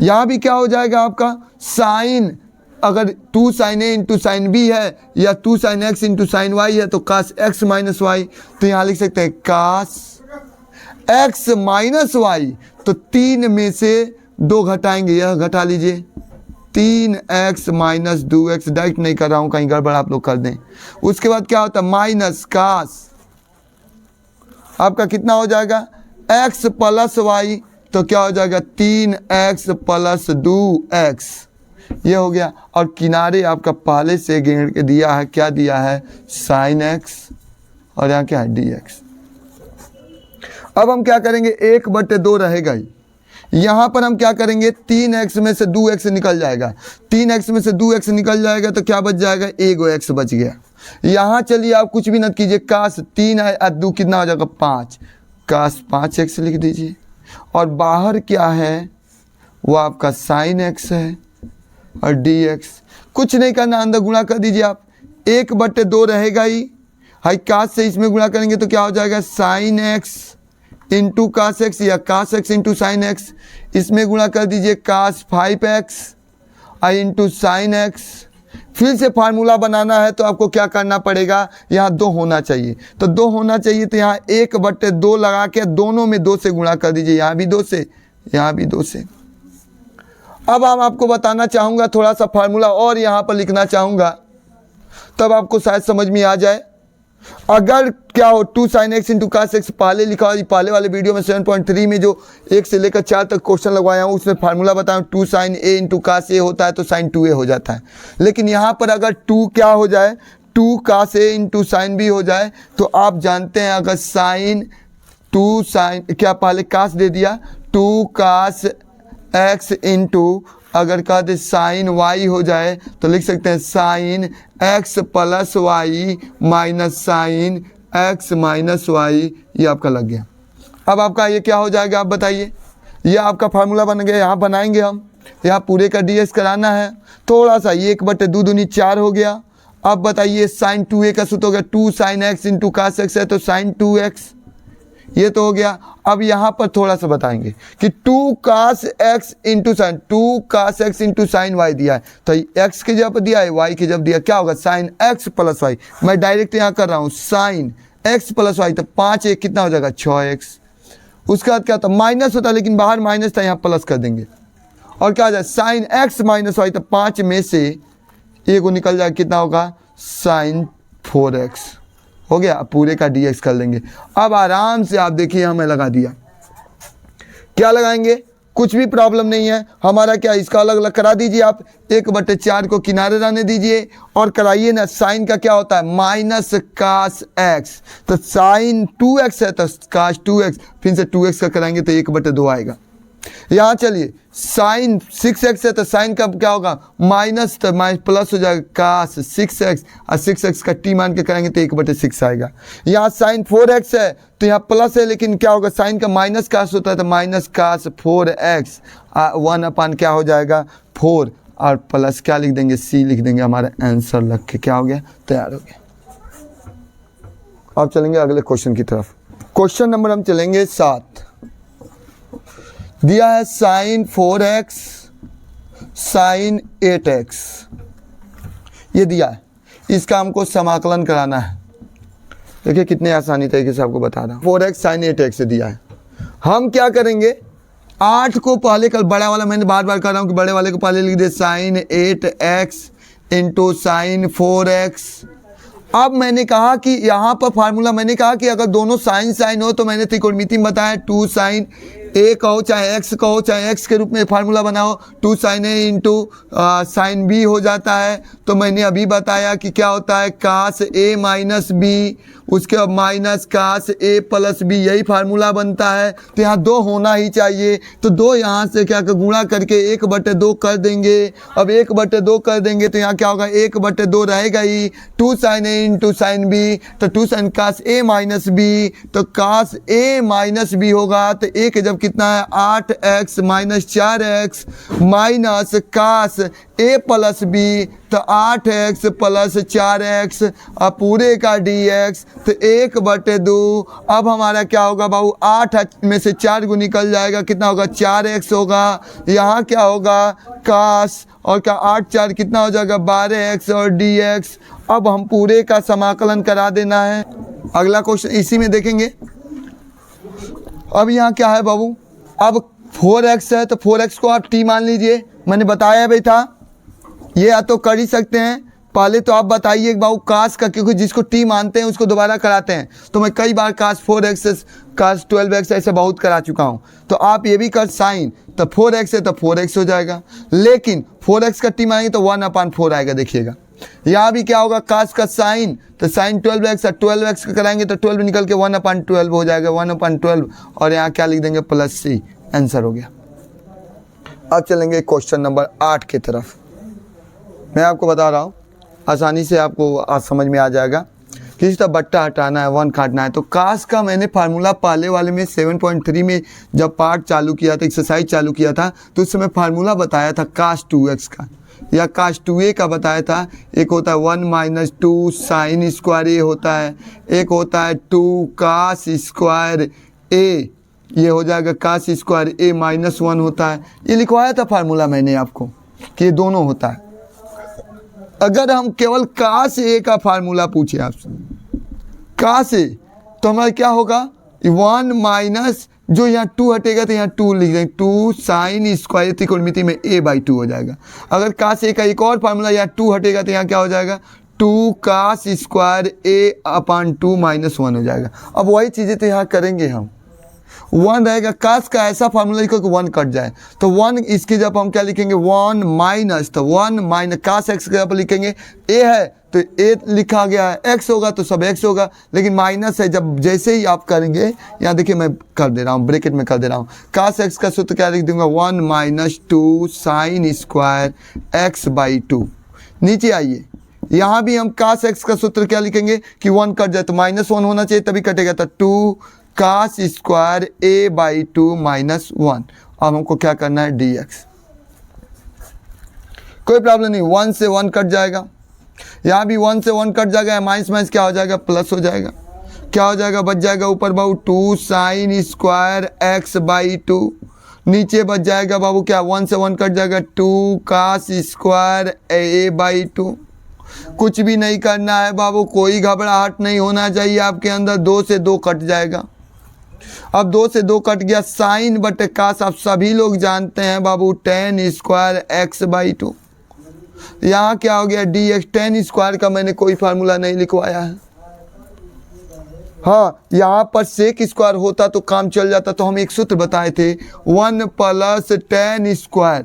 यहाँ भी क्या हो जाएगा आपका साइन, अगर 2 sin a into sine b है या 2 sin x into sine y है तो कास x माइनस वाई, तो यहाँ लिख सकते हैं कास x माइनस वाई। तो 3 में से 2 घटाएंगे, यह घटा लीजिए 3x माइनस 2x, डायरेक्ट नहीं कर रहा हूँ, कहीं गड़बड़ आप लोग कर दें। उसके बाद क्या होता है माइनस कास, आपका कितना हो जाएगा x प्लस वाई, तो क्या हो जाएगा 3x प्लस 2x, ये हो गया। और किनारे आपका पहले से घेर के दिया है, क्या दिया है साइन x, और यहाँ क्या है dx। अब हम क्या करेंगे 1/2 रहेगा ही, यहाँ पर हम क्या करेंगे 3x में से 2x निकल जाएगा, 3x में से 2x निकल जाएगा तो क्या बच जाएगा 1x बच गया। यहाँ चलिए आप कुछ भी न कीजिए, काश 3 है 2 कितना हो जाएगा 5, काश 5x लिख दीजिए। और बाहर क्या है वो आपका साइन x है और dx, कुछ नहीं करना, अंदर गुणा कर दीजिए आप, 1/2 रहेगा ही, हाई काश से इसमें गुणा करेंगे तो क्या हो जाएगा sine x into cos x या cos x into sine x, इसमें गुणा कर दीजिए कास 5x आई इंटू साइन एक्स। फिर से फार्मूला बनाना है तो आपको क्या करना पड़ेगा, यहाँ 2 होना चाहिए, तो 2 होना चाहिए तो यहाँ 1/2 लगा के दोनों में 2 से गुणा कर दीजिए, यहाँ भी 2 से यहाँ भी 2 से। अब हम आपको बताना चाहूँगा थोड़ा सा फार्मूला और यहाँ पर लिखना चाहूँगा, तब आपको शायद समझ में आ जाए। अगर क्या हो 2 sin x into cos x पहले लिखा हो, पहले वाले वीडियो में 7.3 में जो 1 से लेकर 4 तक क्वेश्चन लगवाया हूँ उसमें फार्मूला बताया 2 sin a इंटू कास ए होता है तो sin 2a हो जाता है। लेकिन यहाँ पर अगर 2 क्या हो जाए 2 कास ए इंटू साइन बी हो जाए तो आप जानते हैं अगर साइन 2 sin क्या पहले कास दे दिया 2 कास x इंटू अगर कह दे साइन y हो जाए तो लिख सकते हैं sine x plus y minus sine x minus y, ये आपका लग गया। अब आपका ये क्या हो जाएगा आप बताइए, ये आपका फार्मूला बन गया। यहाँ बनाएंगे हम, यहाँ पूरे का dx कराना है, थोड़ा सा 1/2 दूनी 4 हो गया। अब बताइए साइन 2a का सूत्र हो गया 2 sin x into cos x है तो साइन 2x, ये तो हो गया। अब यहाँ पर थोड़ा सा बताएंगे कि 2 कास x इंटू साइन 2 कास x इंटू साइन वाई दिया है तो x की जब दिया है y की जब दिया क्या होगा साइन x प्लस वाई। मैं डायरेक्ट यहाँ कर रहा हूँ साइन x प्लस वाई, तो 5 1 कितना हो जाएगा 6x। उसके बाद क्या होता माइनस होता है लेकिन बाहर माइनस था, यहाँ प्लस कर देंगे और क्या हो जाए साइन x माइनस वाई, तो 5 में से 1 निकल जाएगा, कितना होगा साइन 4x हो गया। पूरे का dx कर लेंगे। अब आराम से आप देखिए हमें लगा दिया, क्या लगाएंगे कुछ भी प्रॉब्लम नहीं है हमारा, क्या इसका अलग अलग करा दीजिए आप, 1/4 को किनारे रहने दीजिए और कराइए ना। साइन का क्या होता है माइनस कास x, तो साइन 2x है तो कास 2x, फिर से 2x का कराएंगे तो 1/2 आएगा। यहाँ चलिए साइन 6x है तो साइन का क्या होगा माइनस, तो प्लस हो जाएगा कास 6x और 6x का t मान के करेंगे तो 1/6 आएगा। यहाँ साइन 4x है तो यहाँ प्लस है लेकिन क्या होगा साइन का माइनस कास होता है तो माइनस कास 4x 1/, क्या हो जाएगा 4 और प्लस क्या लिख देंगे c लिख देंगे, हमारा आंसर लग के क्या हो गया तैयार हो गया। अब चलेंगे अगले क्वेश्चन की तरफ। क्वेश्चन नंबर हम चलेंगे 7। दिया है साइन 4x साइन 8x, ये दिया है, इसका हमको समाकलन कराना है। देखिए कितने आसानी तरीके से आपको बता रहा हूँ। 4x साइन 8x से दिया है, हम क्या करेंगे 8 को पहले कल बड़ा वाला मैंने बार बार कर रहा हूँ कि बड़े वाले को पहले लिख दे sign 8x into sine 4x। अब मैंने कहा कि यहाँ पर फार्मूला मैंने कहा कि अगर दोनों साइन साइन हो तो मैंने त्रिकोणमिति में बताया 2 साइन a कहो चाहे x कहो चाहे x के रूप में फार्मूला बनाओ 2 sine a into sine b हो जाता है। तो मैंने अभी बताया कि क्या होता है कास a माइनस b, उसके बाद minus cos a plus b, यही फार्मूला बनता है। तो यहाँ 2 होना ही चाहिए, तो 2 यहाँ से क्या कर गुणा करके 1/2 कर देंगे। अब 1/2 कर देंगे तो यहाँ क्या होगा 1/2 रहेगा ही 2 sine a into sine b, तो 2 sine cos a minus b, तो कास a माइनस b होगा। तो a के जब कितना है 8x minus 4x minus cos a plus b, तो 8x प्लस 4x अब पूरे का dx, तो 1/2। अब हमारा क्या होगा बाबू, 8 में से 4 को निकल जाएगा, कितना होगा 4x होगा। यहाँ क्या होगा कास, और क्या 8 4 कितना हो जाएगा 12x और dx। अब हम पूरे का समाकलन करा देना है। अगला क्वेश्चन इसी में देखेंगे। अब यहाँ क्या है बाबू, अब 4x है तो 4x को आप t मान लीजिए, मैंने बताया भाई था, ये या तो कर ही सकते हैं। पहले तो आप बताइए बाबू कास का, क्योंकि जिसको t मानते हैं उसको दोबारा कराते हैं, तो मैं कई बार कास 4x कास 12x ऐसे बहुत करा चुका हूँ। तो आप ये भी कर साइन, तो 4x है तो 4x हो जाएगा, लेकिन 4x का t मानेंगे तो 1/4 आएगा। देखिएगा यहाँ भी क्या होगा कास का साइन, तो साइन 12x है, 12x का कराएंगे तो 12 निकल के 1/12 हो जाएगा, 1/12, और यहाँ क्या लिख देंगे प्लस c, आंसर हो गया। अब चलेंगे क्वेश्चन नंबर 8 की तरफ। मैं आपको बता रहा हूँ, आसानी से आपको आज समझ में आ जाएगा। किसी तरह बट्टा हटाना है, 1 काटना है। तो कास का मैंने फार्मूला पहले वाले में 7.3 में जब पार्ट चालू किया था, एक्सरसाइज चालू किया था, तो उस समय फार्मूला बताया था कास 2x का या कास 2a का बताया था। एक होता है 1 माइनस 2 साइन स्क्वायर ए होता है, एक होता है 2 कास स्क्वायर ए, ये हो जाएगा कास स्क्वायर ए माइनस 1 होता है। ये लिखवाया था फार्मूला मैंने आपको कि ये दोनों होता है। अगर हम केवल कास ए का फार्मूला पूछे आपसे, कास ए, तो हमारा क्या होगा 1 माइनस, जो यहाँ 2 हटेगा तो यहाँ 2 लिख देंगे, 2 साइन स्क्वायर त्रिकोणमिति में a/2 हो जाएगा। अगर कास ए का एक और फार्मूला, यहाँ 2 हटेगा तो यहाँ क्या हो जाएगा 2 कास स्क्वायर a/2 माइनस 1 हो जाएगा। अब वही चीज़ें तो यहाँ करेंगे हम। 1 रहेगा, कास का ऐसा फार्मूला लिखो कि 1 कट जाए, तो 1 इसकी जब हम क्या लिखेंगे 1 माइनस, तो 1 माइनस कास x के जब लिखेंगे a है तो a लिखा गया है, x होगा तो सब x होगा, लेकिन माइनस है। जब जैसे ही आप करेंगे, यहाँ देखिए मैं कर दे रहा हूँ, ब्रैकेट में कर दे रहा हूँ, कास x का सूत्र क्या लिख दूंगा 1 माइनस 2 साइन स्क्वायर x/2। नीचे आइए, यहाँ भी हम कास x का सूत्र क्या लिखेंगे कि 1 कट जाए तो -1 होना चाहिए तभी कटेगा, तो 2 कास स्क्वायर a/2 माइनस 1। अब हमको क्या करना है dx। कोई प्रॉब्लम नहीं, 1 से 1 कट जाएगा, यहाँ भी 1 से 1 कट जाएगा, माइनस माइनस क्या हो जाएगा प्लस हो जाएगा। क्या हो जाएगा, बच जाएगा ऊपर बाबू 2 साइन स्क्वायर x/2, नीचे बच जाएगा बाबू क्या 1 से 1 कट जाएगा 2 कास स्क्वायर a/2। कुछ भी नहीं करना है बाबू, कोई घबराहट नहीं होना चाहिए आपके अंदर, 2 से 2 कट जाएगा। अब 2 से 2 कट गया, साइन बटे कास आप सभी लोग जानते हैं बाबू tan स्क्वायर x/2। यहाँ क्या हो गया dx, tan स्क्वायर का मैंने कोई फार्मूला नहीं लिखवाया है। हाँ, यहाँ पर सेक स्क्वायर होता तो काम चल जाता, तो हम एक सूत्र बताए थे 1 प्लस tan स्क्वायर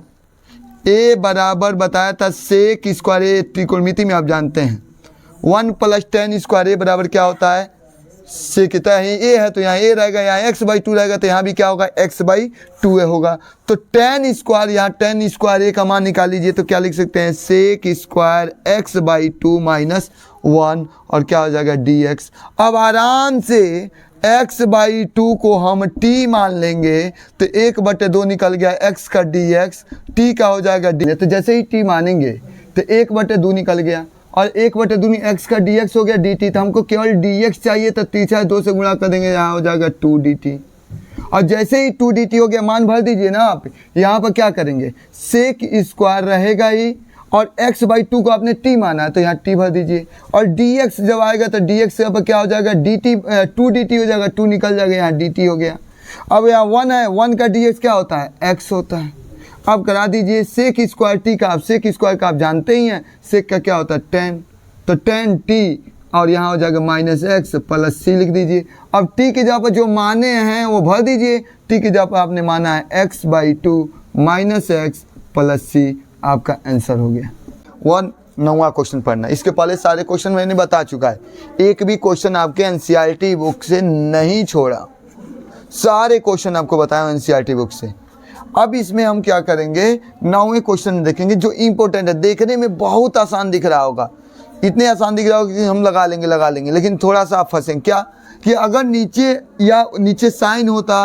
a बराबर बताया था सेक स्क्वायर ए, त्रिकोणमिति में आप जानते हैं 1 प्लस tan स्क्वायर ए बराबर क्या होता है से, कितना है a है तो यहाँ a रहेगा, यहाँ x/2 रहेगा तो यहाँ भी क्या होगा x/2 होगा। तो tan स्क्वायर, यहाँ tan स्क्वायर a का मान निकाल लीजिए, तो क्या लिख सकते हैं सेक स्क्वायर x/2 माइनस 1, और क्या हो जाएगा dx। अब आराम से x/2 को हम t मान लेंगे, तो 1/2 निकल गया x का dx, t का हो जाएगा d। तो जैसे ही t मानेंगे तो 1/2 निकल गया, और 1/2 x का dx हो गया dt। तो हमको केवल dx चाहिए, तो तीसरा 2 से गुणा कर देंगे, यहाँ हो जाएगा 2 dt। और जैसे ही 2 dt हो गया, मान भर दीजिए ना आप, यहाँ पर क्या करेंगे सेक स्क्वायर रहेगा ही, और x/2 को आपने t माना है तो यहाँ t भर दीजिए, और dx जब आएगा तो dx से अब क्या हो जाएगा dt, 2 dt हो जाएगा, 2 निकल जाएगा, यहाँ dt हो गया। अब यहाँ 1 है, 1 का dx क्या होता है x होता है। अब करा दीजिए सेक स्क्वायर t का, आप सेक स्क्वायर का आप जानते ही हैं, सेक का क्या होता है tan, तो tan t, और यहाँ हो जाएगा माइनस x प्लस c लिख दीजिए। अब t की जगह पर जो माने हैं वो भर दीजिए, t की जगह पर आपने माना है x/2 minus x plus c, आपका आंसर हो गया। 9वां क्वेश्चन पढ़ना, इसके पहले सारे क्वेश्चन मैंने बता चुका है, एक भी क्वेश्चन आपके एनसीईआरटी बुक से नहीं छोड़ा, सारे क्वेश्चन आपको बताया एनसीईआरटी बुक से। अब इसमें हम क्या करेंगे 9वें क्वेश्चन देखेंगे जो इंपॉर्टेंट है, देखने में बहुत आसान दिख रहा होगा, इतने आसान दिख रहा होगा कि हम लगा लेंगे, लेकिन थोड़ा सा आप फंसेंगे क्या कि अगर नीचे साइन होता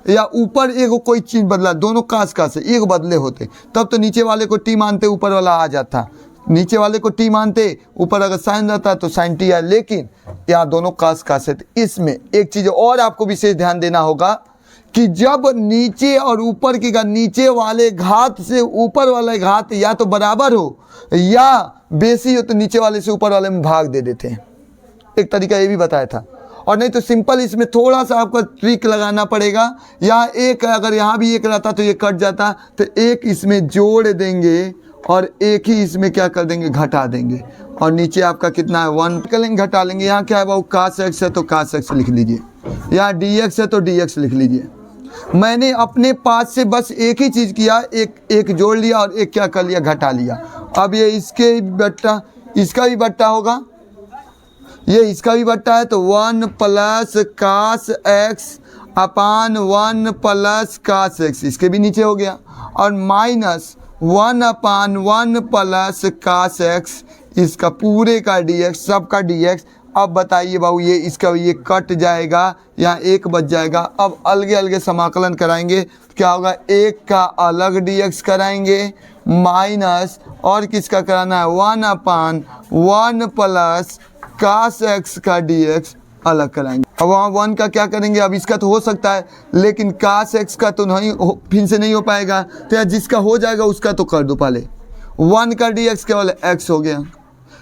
या ऊपर एक कोई चीज़ बदला, दोनों कास से एक बदले होते तब तो नीचे वाले को टी मानते ऊपर वाला आ जाता, नीचे वाले को टी मानते ऊपर अगर साइन रहता तो साइन टी है, लेकिन यहाँ दोनों कास है। तो इसमें एक चीज़ और आपको विशेष ध्यान देना होगा कि जब नीचे और ऊपर की नीचे वाले घात से ऊपर वाले घात या तो बराबर हो या बेसी हो तो नीचे वाले से ऊपर वाले में भाग दे देते हैं, एक तरीका ये भी बताया था। और नहीं तो सिंपल इसमें थोड़ा सा आपको ट्रिक लगाना पड़ेगा, यहाँ एक अगर यहाँ भी एक रहता तो ये कट जाता, तो एक इसमें जोड़ देंगे और एक ही इसमें क्या कर देंगे घटा देंगे, और नीचे आपका कितना है 1 कर लेंगे, घटा लेंगे। यहाँ क्या है बाबू कास एक्स है तो कास एक्स लिख लीजिए, यहाँ डी एक्स है तो डी एक्स लिख लीजिए। मैंने अपने पास से बस एक ही चीज़ किया, एक जोड़ लिया और एक क्या कर लिया घटा लिया। अब ये इसके बट्टा इसका भी बट्टा होगा, ये इसका भी बट्टा है तो 1 प्लस कास एक्स अपान 1 प्लस कास एक्स इसके भी नीचे हो गया, और माइनस 1 अपान 1 प्लस कास एक्स इसका पूरे का डी एक्स, सबका डी एक्स। अब बताइए बाबू ये इसका ये कट जाएगा, यहाँ एक बच जाएगा। अब अलगे अलगे समाकलन कराएंगे तो क्या होगा, एक का अलग डी एक्स कराएंगे माइनस और किसका कराना है 1 अपान 1 प्लस कास एक्स का डी एक्स अलग कराएंगे। अब वहाँ 1 का क्या करेंगे, अब इसका तो हो सकता है लेकिन कास एक्स का तो नहीं फिर से नहीं हो पाएगा, तो यार जिसका हो जाएगा उसका तो कर दो पहले। 1 का डी एक्स केवल एक्स हो गया,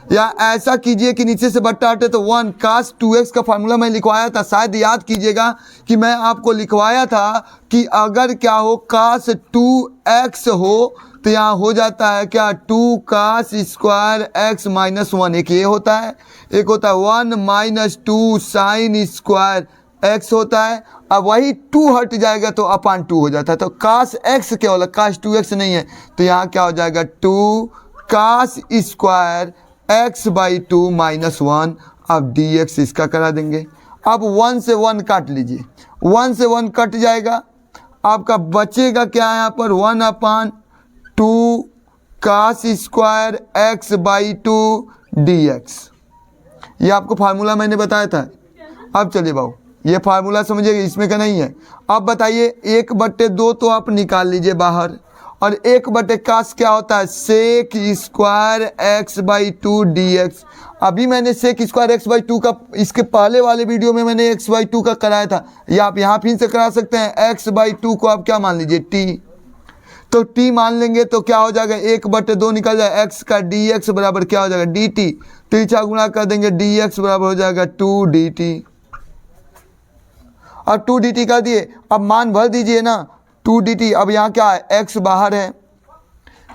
या ऐसा कीजिए कि नीचे से बट्टा हटे तो 1 कास 2x का फार्मूला मैं लिखवाया था, शायद याद कीजिएगा कि मैं आपको लिखवाया था कि अगर क्या हो कास 2x हो तो यहाँ हो जाता है क्या 2 कास स्क्वायर एक्स माइनस 1, एक ये होता है, एक होता है 1 माइनस 2 साइन स्क्वायर एक्स होता है। अब वही 2 हट जाएगा तो अपान 2 हो जाता है, तो कास एक्स क्या होगा, कास 2x नहीं है तो यहाँ क्या हो जाएगा 2 cos square x by 2 minus 1। अब डी एक्स इसका करा देंगे। अब 1 से 1 काट लीजिए, 1 से 1 कट जाएगा, आपका बचेगा क्या यहाँ पर 1 upon 2 cos square x by 2 d x. ये आपको फार्मूला मैंने बताया था। अब चलिए बाबू ये फार्मूला समझिएगा, इसमें का नहीं है। अब बताइए 1/2 तो आप निकाल लीजिए बाहर, और 1/2 कास क्या होता है sec square x by 2 d x. अभी मैंने सेक स्क्वायर एक्स बाई 2 का इसके पहले वाले वीडियो में मैंने एक्स बाई 2 का कराया था, या आप यहाँ फिर से करा सकते हैं। एक्स बाई 2 को आप क्या मान लीजिए टी, तो टी मान लेंगे तो क्या हो जाएगा 1/2 निकल जाएगा, एक्स का डी एक्स बराबर क्या हो जाएगा डी टी, तिरछा गुणा कर देंगे डी एक्स बराबर हो जाएगा 2 डी टी। अब 2 डी टी कर दिए, अब मान भर दीजिए ना 2 डी टी। अब यहाँ क्या है x बाहर है,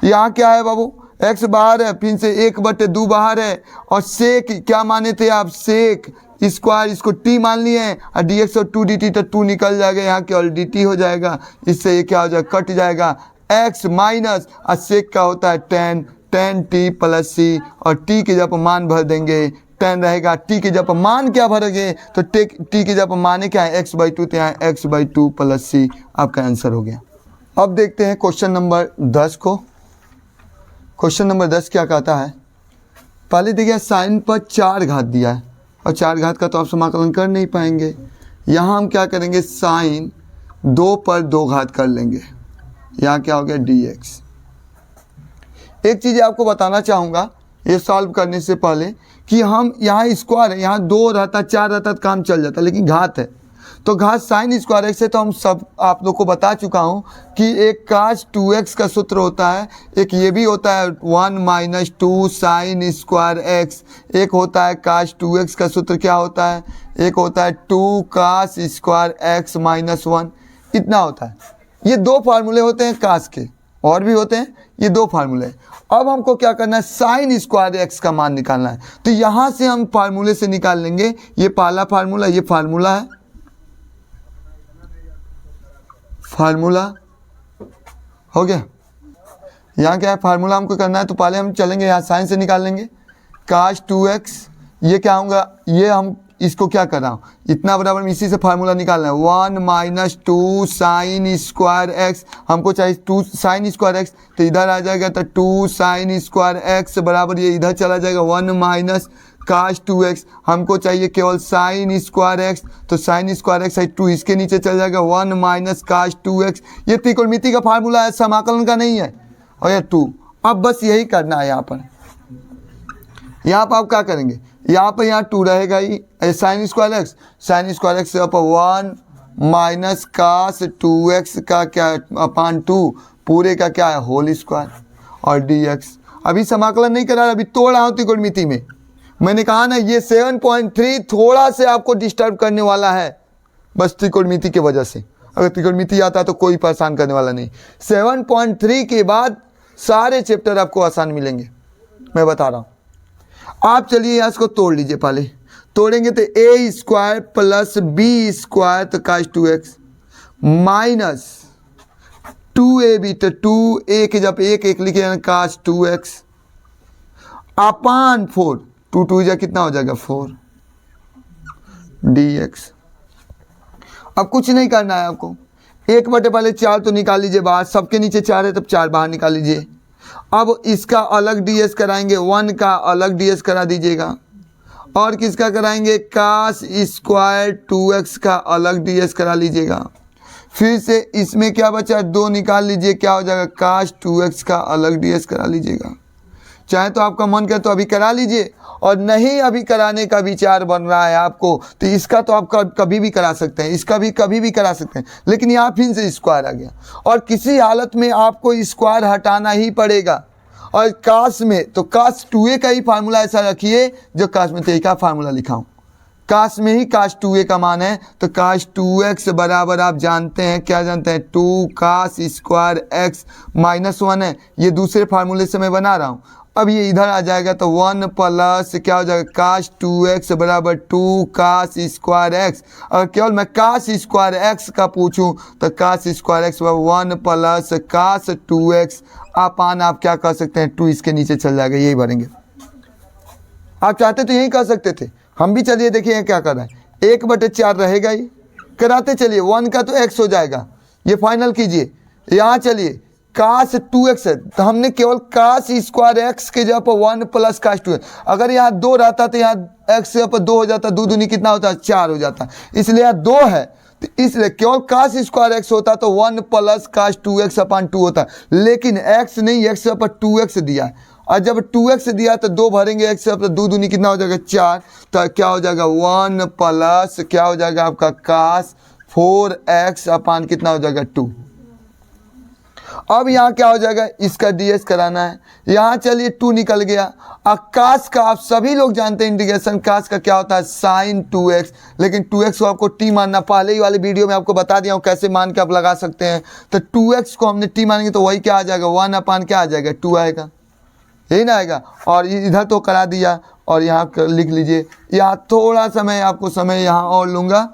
यहाँ क्या है बाबू x बाहर है, फिर से 1/2 बाहर है, और सेक क्या माने थे आप सेक स्क्वायर इसको t मान लिए हैं, और डी एक्स और 2 डी टी तो 2 निकल जाएगा, यहाँ केवल डी टी हो जाएगा। इससे ये क्या हो जाएगा कट जाएगा x माइनस और सेक का होता है tan t प्लस सी, और t के जब मान भर देंगे tan रहेगा, t के जब मान क्या भरेंगे तो t के जब माने क्या है x/2, तो यहाँ x/2 प्लस सी आपका आंसर हो गया। अब देखते हैं क्वेश्चन नंबर 10 को। क्वेश्चन नंबर 10 क्या कहता है, पहले देखिए साइन पर 4 घात दिया है, और 4 घात का तो आप समाकलन कर नहीं पाएंगे। यहाँ हम क्या करेंगे साइन 2 पर 2 घात कर लेंगे, यहाँ क्या हो गया dx। एक चीज़ आपको बताना चाहूँगा ये सॉल्व करने से पहले कि हम यहाँ स्क्वायर है, यहाँ 2 रहता 4 रहता तो काम चल जाता, लेकिन घात है तो घात साइन स्क्वायर एक्स है, तो हम सब आप लोग को बता चुका हूँ कि एक कास 2x का सूत्र होता है, एक ये भी होता है 1 माइनस 2 साइन स्क्वायर एक्स, एक होता है कास 2x का सूत्र क्या होता है, एक होता है 2 कास स्क्वायर एक्स माइनस 1, इतना होता है। ये 2 फार्मूले होते हैं कास के, और भी होते हैं, ये 2 फार्मूले। अब हमको क्या करना है साइन स्क्वायर एक्स का मान निकालना है, तो यहाँ से हम फार्मूले से निकाल लेंगे। ये पहला फार्मूला, ये फार्मूला है, फार्मूला हो गया। यहाँ क्या है फार्मूला हमको करना है, तो पहले हम चलेंगे यहाँ साइन से निकाल लेंगे काश 2x, ये क्या होगा, ये हम इसको क्या कर रहा हूँ इतना बराबर में इसी से फार्मूला निकालना है 1 माइनस 2 साइन स्क्वायर एक्स, हमको चाहिए 2 साइन स्क्वायर एक्स, तो इधर आ जाएगा तो 2 साइन स्क्वायर एक्स बराबर ये इधर चला जाएगा 1 माइनस काश 2x, हमको चाहिए केवल साइन स्क्वायर एक्स, तो साइन स्क्वायर एक्स है 2, इसके नीचे चल जाएगा 1 माइनस काश 2x। ये त्रिकोणमिति का फार्मूला है, समाकलन का नहीं है। और ये 2, अब बस यही करना है। यहाँ पर आप क्या करेंगे, यहाँ पर यहाँ 2 रहेगा ही, sine square x, sine square x यहाँ पर 1 माइनस काश 2x का क्या अपान 2 पूरे का क्या है होल स्क्वायर और dx। अभी समाकलन नहीं करा, अभी तोड़ रहा हूँ त्रिकोणमिति में। मैंने कहा ना ये 7.3 थोड़ा से आपको डिस्टर्ब करने वाला है, बस त्रिकोणमिति की वजह से। अगर त्रिकोणमिति आता तो कोई परेशान करने वाला नहीं। 7.3 के बाद सारे चैप्टर आपको आसान मिलेंगे, मैं बता रहा हूँ। आप चलिए यहाँ इसको तोड़ लीजिए, पहले तोड़ेंगे तो a square plus b square तो काश 2x माइनस 2ab तो 2a के जब एक एक लिखे काश 2x अपान 4, 2 2 जा कितना हो जाएगा 4 dx। अब कुछ नहीं करना है आपको, 1/4 तो निकाल लीजिए बाहर, सबके नीचे 4 है तब 4 बाहर निकाल लीजिए। अब इसका अलग ds कराएंगे, 1 का अलग ds करा दीजिएगा, और किसका कराएंगे काश स्क्वायर 2x का अलग ds करा लीजिएगा। फिर से इसमें क्या बचा 2 निकाल लीजिए, क्या हो जाएगा काश 2x का अलग ds करा लीजिएगा। चाहे तो आपका मन करे तो अभी करा लीजिए, और नहीं अभी कराने का विचार बन रहा है आपको तो इसका तो आप कभी भी करा सकते हैं, इसका भी कभी भी करा सकते हैं। लेकिन यहाँ फिर से स्क्वायर आ गया, और किसी हालत में आपको स्क्वायर हटाना ही पड़ेगा। और काश में तो काश 2a का ही फार्मूला ऐसा रखिए जो काश में 3 का फार्मूला लिखा हूँ। काश में ही काश 2a का मान है, तो काश 2x बराबर आप जानते हैं, क्या जानते हैं 2 काश स्क्वायर x माइनस 1 है, ये दूसरे फार्मूले से मैं बना रहा हूँ। अब ये इधर आ जाएगा तो 1 प्लस क्या हो जाएगा काश 2x बराबर 2 काश स्क्वायर x। अगर केवल मैं काश स्क्वायर x का पूछूं तो काश स्क्वायर x 1 प्लस काश 2x अपान आप क्या कर सकते हैं 2 इसके नीचे चल जाएगा, यही भरेंगे। आप चाहते तो यही कर सकते थे, हम भी चलिए देखिए क्या कर रहा है, 1/4 रहेगा ही, कराते चलिए 1 का तो x हो जाएगा, ये फाइनल कीजिए। यहाँ चलिए काश 2x है तो हमने केवल काश स्क्वायर x के जगह पर 1 प्लस काश 2x, अगर यहाँ 2 रहता तो यहाँ x के पर 2 हो जाता, 2 दूनी कितना होता है 4 हो जाता, इसलिए यहाँ 2 है तो इसलिए केवल काश स्क्वायर x होता तो 1 प्लस काश 2x अपान 2 होता, लेकिन x नहीं, x के पर 2x दिया है, और जब 2x दिया तो 2 भरेंगे, x पर 2 दूनी कितना हो जाएगा 4, तो क्या हो जाएगा 1 प्लस क्या हो जाएगा आपका काश 4x अपान कितना हो जाएगा 2। अब यहाँ क्या हो जाएगा, इसका ds कराना है, यहाँ चलिए 2 निकल गया। काश का आप सभी लोग जानते हैं इंटीग्रेशन काश का क्या होता है साइन 2x, लेकिन 2x को आपको t मानना, पहले ही वाले वीडियो में आपको बता दिया हूँ कैसे मान के आप लगा सकते हैं। तो 2x को हमने t मानेंगे तो वही क्या आ जाएगा 1 अपान क्या आ जाएगा 2 आएगा, यही ना आएगा। और इधर तो करा दिया, और यहाँ लिख लीजिए, यहाँ थोड़ा सा मैं आपको समय यहाँ और लूँगा,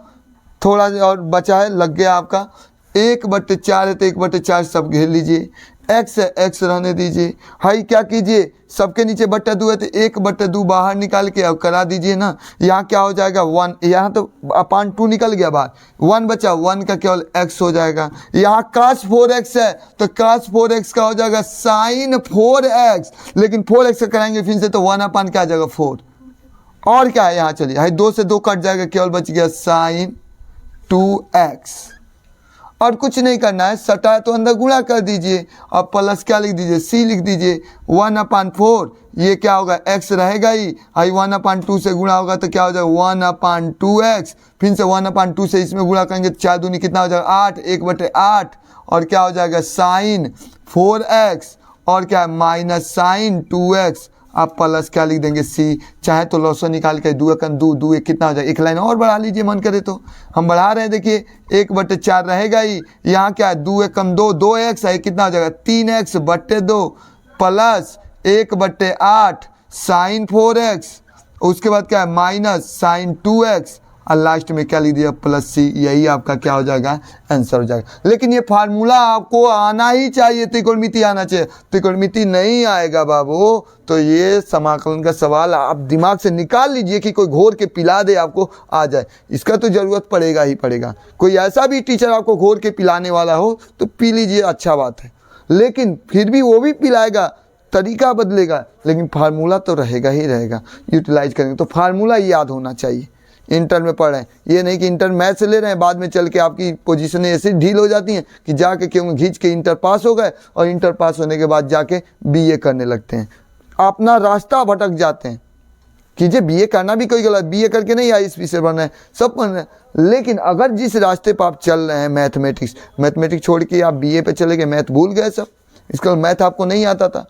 थोड़ा और बचा है, लग गया आपका 1/4 है तो 1/4 सब घेर लीजिए, x है x रहने दीजिए। हाई क्या कीजिए, सबके नीचे /2 है तो 1/2 बाहर निकाल के अब करा दीजिए ना, यहाँ क्या हो जाएगा 1, यहाँ तो अपान 2 निकल गया बाहर, 1 बचा, 1 का केवल x हो जाएगा। यहाँ काश 4x है तो काश 4x का हो जाएगा साइन 4x, लेकिन 4x का कराएंगे फिर से तो 1 अपान क्या आ जाएगा 4, और क्या है यहाँ चलिए, हाई 2 से 2 कट जाएगा, केवल बच गया साइन 2x। और कुछ नहीं करना है, सटा तो अंदर गुणा कर दीजिए, और प्लस क्या लिख दीजिए c लिख दीजिए 1/4, ये क्या होगा x रहेगा ही, आई 1/2 से गुणा होगा तो क्या हो जाएगा 1/2x, फिर से 1/2 से इसमें गुणा करेंगे 4 दूनी कितना हो जाएगा 8, 1/8, और क्या हो जाएगा साइन 4x, और क्या माइनस साइन 2x, आप प्लस क्या लिख देंगे c, चाहे तो लॉसो निकाल के 2 एकम 2 2 एक कितना हो जाए, एक लाइन और बढ़ा लीजिए मन करे तो, हम बढ़ा रहे हैं देखिए 1/4 रहेगा ही, यहाँ क्या है 2 एकम 2 2x है, कितना हो जाएगा 3x/2 प्लस 1/8 साइन 4x, उसके बाद क्या है माइनस साइन 2x, और लास्ट में क्या लिख दिया प्लस c, यही आपका क्या हो जाएगा आंसर हो जाएगा। लेकिन ये फार्मूला आपको आना ही चाहिए, त्रिकोणमिति आना चाहिए, त्रिकोणमिति नहीं आएगा बाबू तो ये समाकलन का सवाल आप दिमाग से निकाल लीजिए कि कोई घोर के पिला दे आपको आ जाए, इसका तो ज़रूरत पड़ेगा ही पड़ेगा। कोई ऐसा भी टीचर आपको घोर के पिलाने वाला हो तो पी लीजिए, अच्छा बात है, लेकिन फिर भी वो भी पिलाएगा तरीका बदलेगा लेकिन फार्मूला तो रहेगा ही रहेगा, यूटिलाइज करेंगे। तो फार्मूला याद होना चाहिए। इंटर में पढ़ रहे हैं, ये नहीं कि इंटर मैथ से ले रहे हैं, बाद में चल के आपकी पोजीशनें ऐसे ढील हो जाती हैं कि जाके क्यों घींच के इंटर पास हो गए और इंटर पास होने के बाद जाके बीए करने लगते हैं, अपना रास्ता भटक जाते हैं। कीजिए, बीए करना भी कोई गलत, बीए करके नहीं आईएएस से बनना है, सब बनना है, लेकिन अगर जिस रास्ते पर आप चल रहे हैं मैथमेटिक्स छोड़ के आप बीए पे चले गए, मैथ भूल गए सब, इसका मैथ आपको नहीं आता था,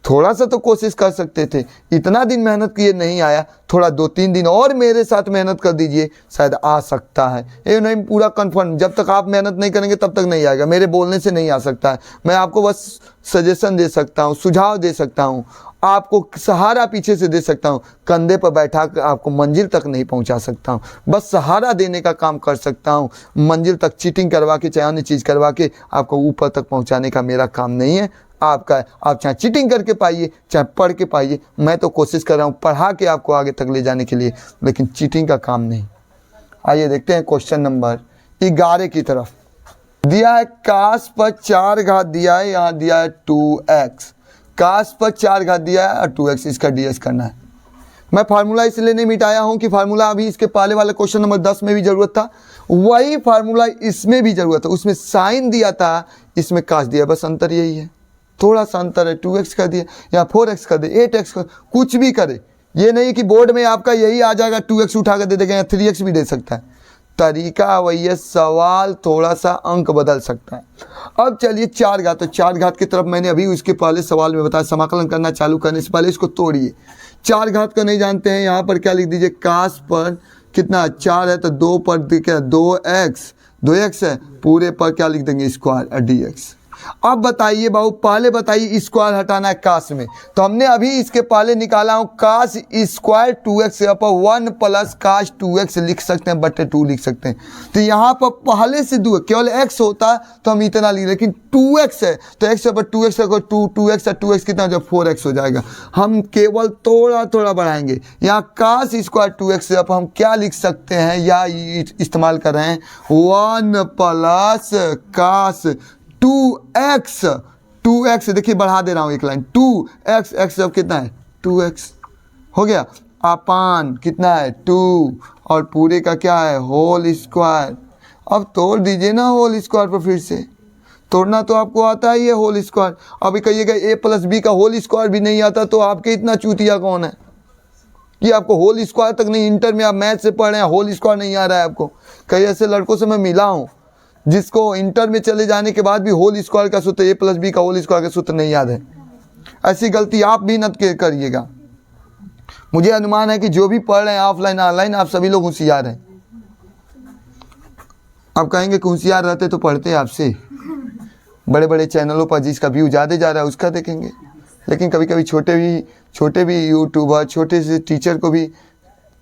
थोड़ा सा तो कोशिश कर सकते थे। इतना दिन मेहनत किए नहीं आया, थोड़ा 2-3 दिन और मेरे साथ मेहनत कर दीजिए, शायद आ सकता है। ये नहीं पूरा कन्फर्म, जब तक आप मेहनत नहीं करेंगे तब तक नहीं आएगा, मेरे बोलने से नहीं आ सकता है। मैं आपको बस सजेशन दे सकता हूँ, सुझाव दे सकता हूँ, आपको सहारा पीछे से दे सकता हूँ, कंधे पर बैठा कर आपको मंजिल तक नहीं पहुँचा सकता हूँ, बस सहारा देने का काम कर सकता हूँ। मंजिल तक चीटिंग करवा के, चाहे अन्य चीज़ करवा के आपको ऊपर तक पहुँचाने का मेरा काम नहीं है, आपका है। आप चाहे चीटिंग करके पाइए, चाहे पढ़ के पाइए, मैं तो कोशिश कर रहा हूँ पढ़ा के आपको आगे तक ले जाने के लिए, लेकिन चीटिंग का काम नहीं। आइए देखते हैं क्वेश्चन नंबर 11 की तरफ। दिया है काश पर 4 घात दिया है, यहाँ दिया है 2x, काश पर 4 घात दिया है और 2x, इसका ds करना है। मैं फार्मूला इसलिए नहीं मिटाया हूँ कि फार्मूला अभी इसके पहले वाले क्वेश्चन नंबर 10 में भी ज़रूरत था, वही फार्मूला इसमें भी ज़रूरत है। उसमें साइन दिया था, इसमें काश दिया, बस अंतर यही है, थोड़ा सा अंतर है। 2x कर दिए या 4x कर दे, 8x कर, कुछ भी करे। ये नहीं कि बोर्ड में आपका यही आ जाएगा, 2x उठा कर दे देगा, या 3x भी दे सकता है। तरीका वही है, सवाल थोड़ा सा अंक बदल सकता है। अब चलिए 4 घात, तो 4 घात की तरफ मैंने अभी उसके पहले सवाल में बताया, समाकलन करना चालू करने से पहले इसको तोड़िए। 4 घात को नहीं जानते हैं, यहाँ पर क्या लिख दीजिए, काश पर कितना 4 है तो 2 पर क्या 2x है, पूरे पर क्या लिख देंगे स्क्वायर dx। अब बताइए बाबू, पहले बताइए स्क्वायर हटाना है काश में, तो हमने अभी इसके पहले निकाला हूं काश स्क्वायर 2x पर 1 प्लस काश 2x लिख सकते हैं, बटे 2 लिख सकते हैं। तो यहाँ पर पहले से केवल x होता तो हम इतना लिख, लेकिन 2x है तो x पर 2x को 2x है, 2x कितना हो जाए 4x हो जाएगा। हम केवल थोड़ा थोड़ा बढ़ाएंगे, यहाँ काश स्क्वायर 2x पर हम क्या लिख सकते हैं, या इस्तेमाल कर रहे हैं 1 प्लस काश 2x, देखिए बढ़ा दे रहा हूँ एक लाइन, 2x अब कितना है 2x हो गया, अपान कितना है 2 और पूरे का क्या है होल स्क्वायर। अब तोड़ दीजिए ना होल स्क्वायर पर, फिर से तोड़ना तो आपको आता ही है होल स्क्वायर। अभी कहिएगा a प्लस बी का होल स्क्वायर भी नहीं आता, तो आपके इतना चूतिया कौन है कि आपको होल स्क्वायर तक नहीं, इंटर में आप मैथ से पढ़ रहे हैं, होल स्क्वायर नहीं आ रहा है आपको। कई ऐसे लड़कों से मैं मिला हूँ जिसको इंटर में चले जाने के बाद भी होल स्क्वायर का सूत्र, a प्लस बी का होल स्क्वायर का सूत्र नहीं याद है। ऐसी गलती आप भी न करिएगा। मुझे अनुमान है कि जो भी पढ़ रहे हैं ऑफलाइन ऑनलाइन, आप सभी लोग होशियार हैं। आप कहेंगे कि होशियार रहते तो पढ़ते आपसे, बड़े बड़े चैनलों पर जिसका व्यू ज़्यादा जा रहा है उसका देखेंगे, लेकिन कभी कभी छोटे भी यूट्यूबर, छोटे से टीचर को भी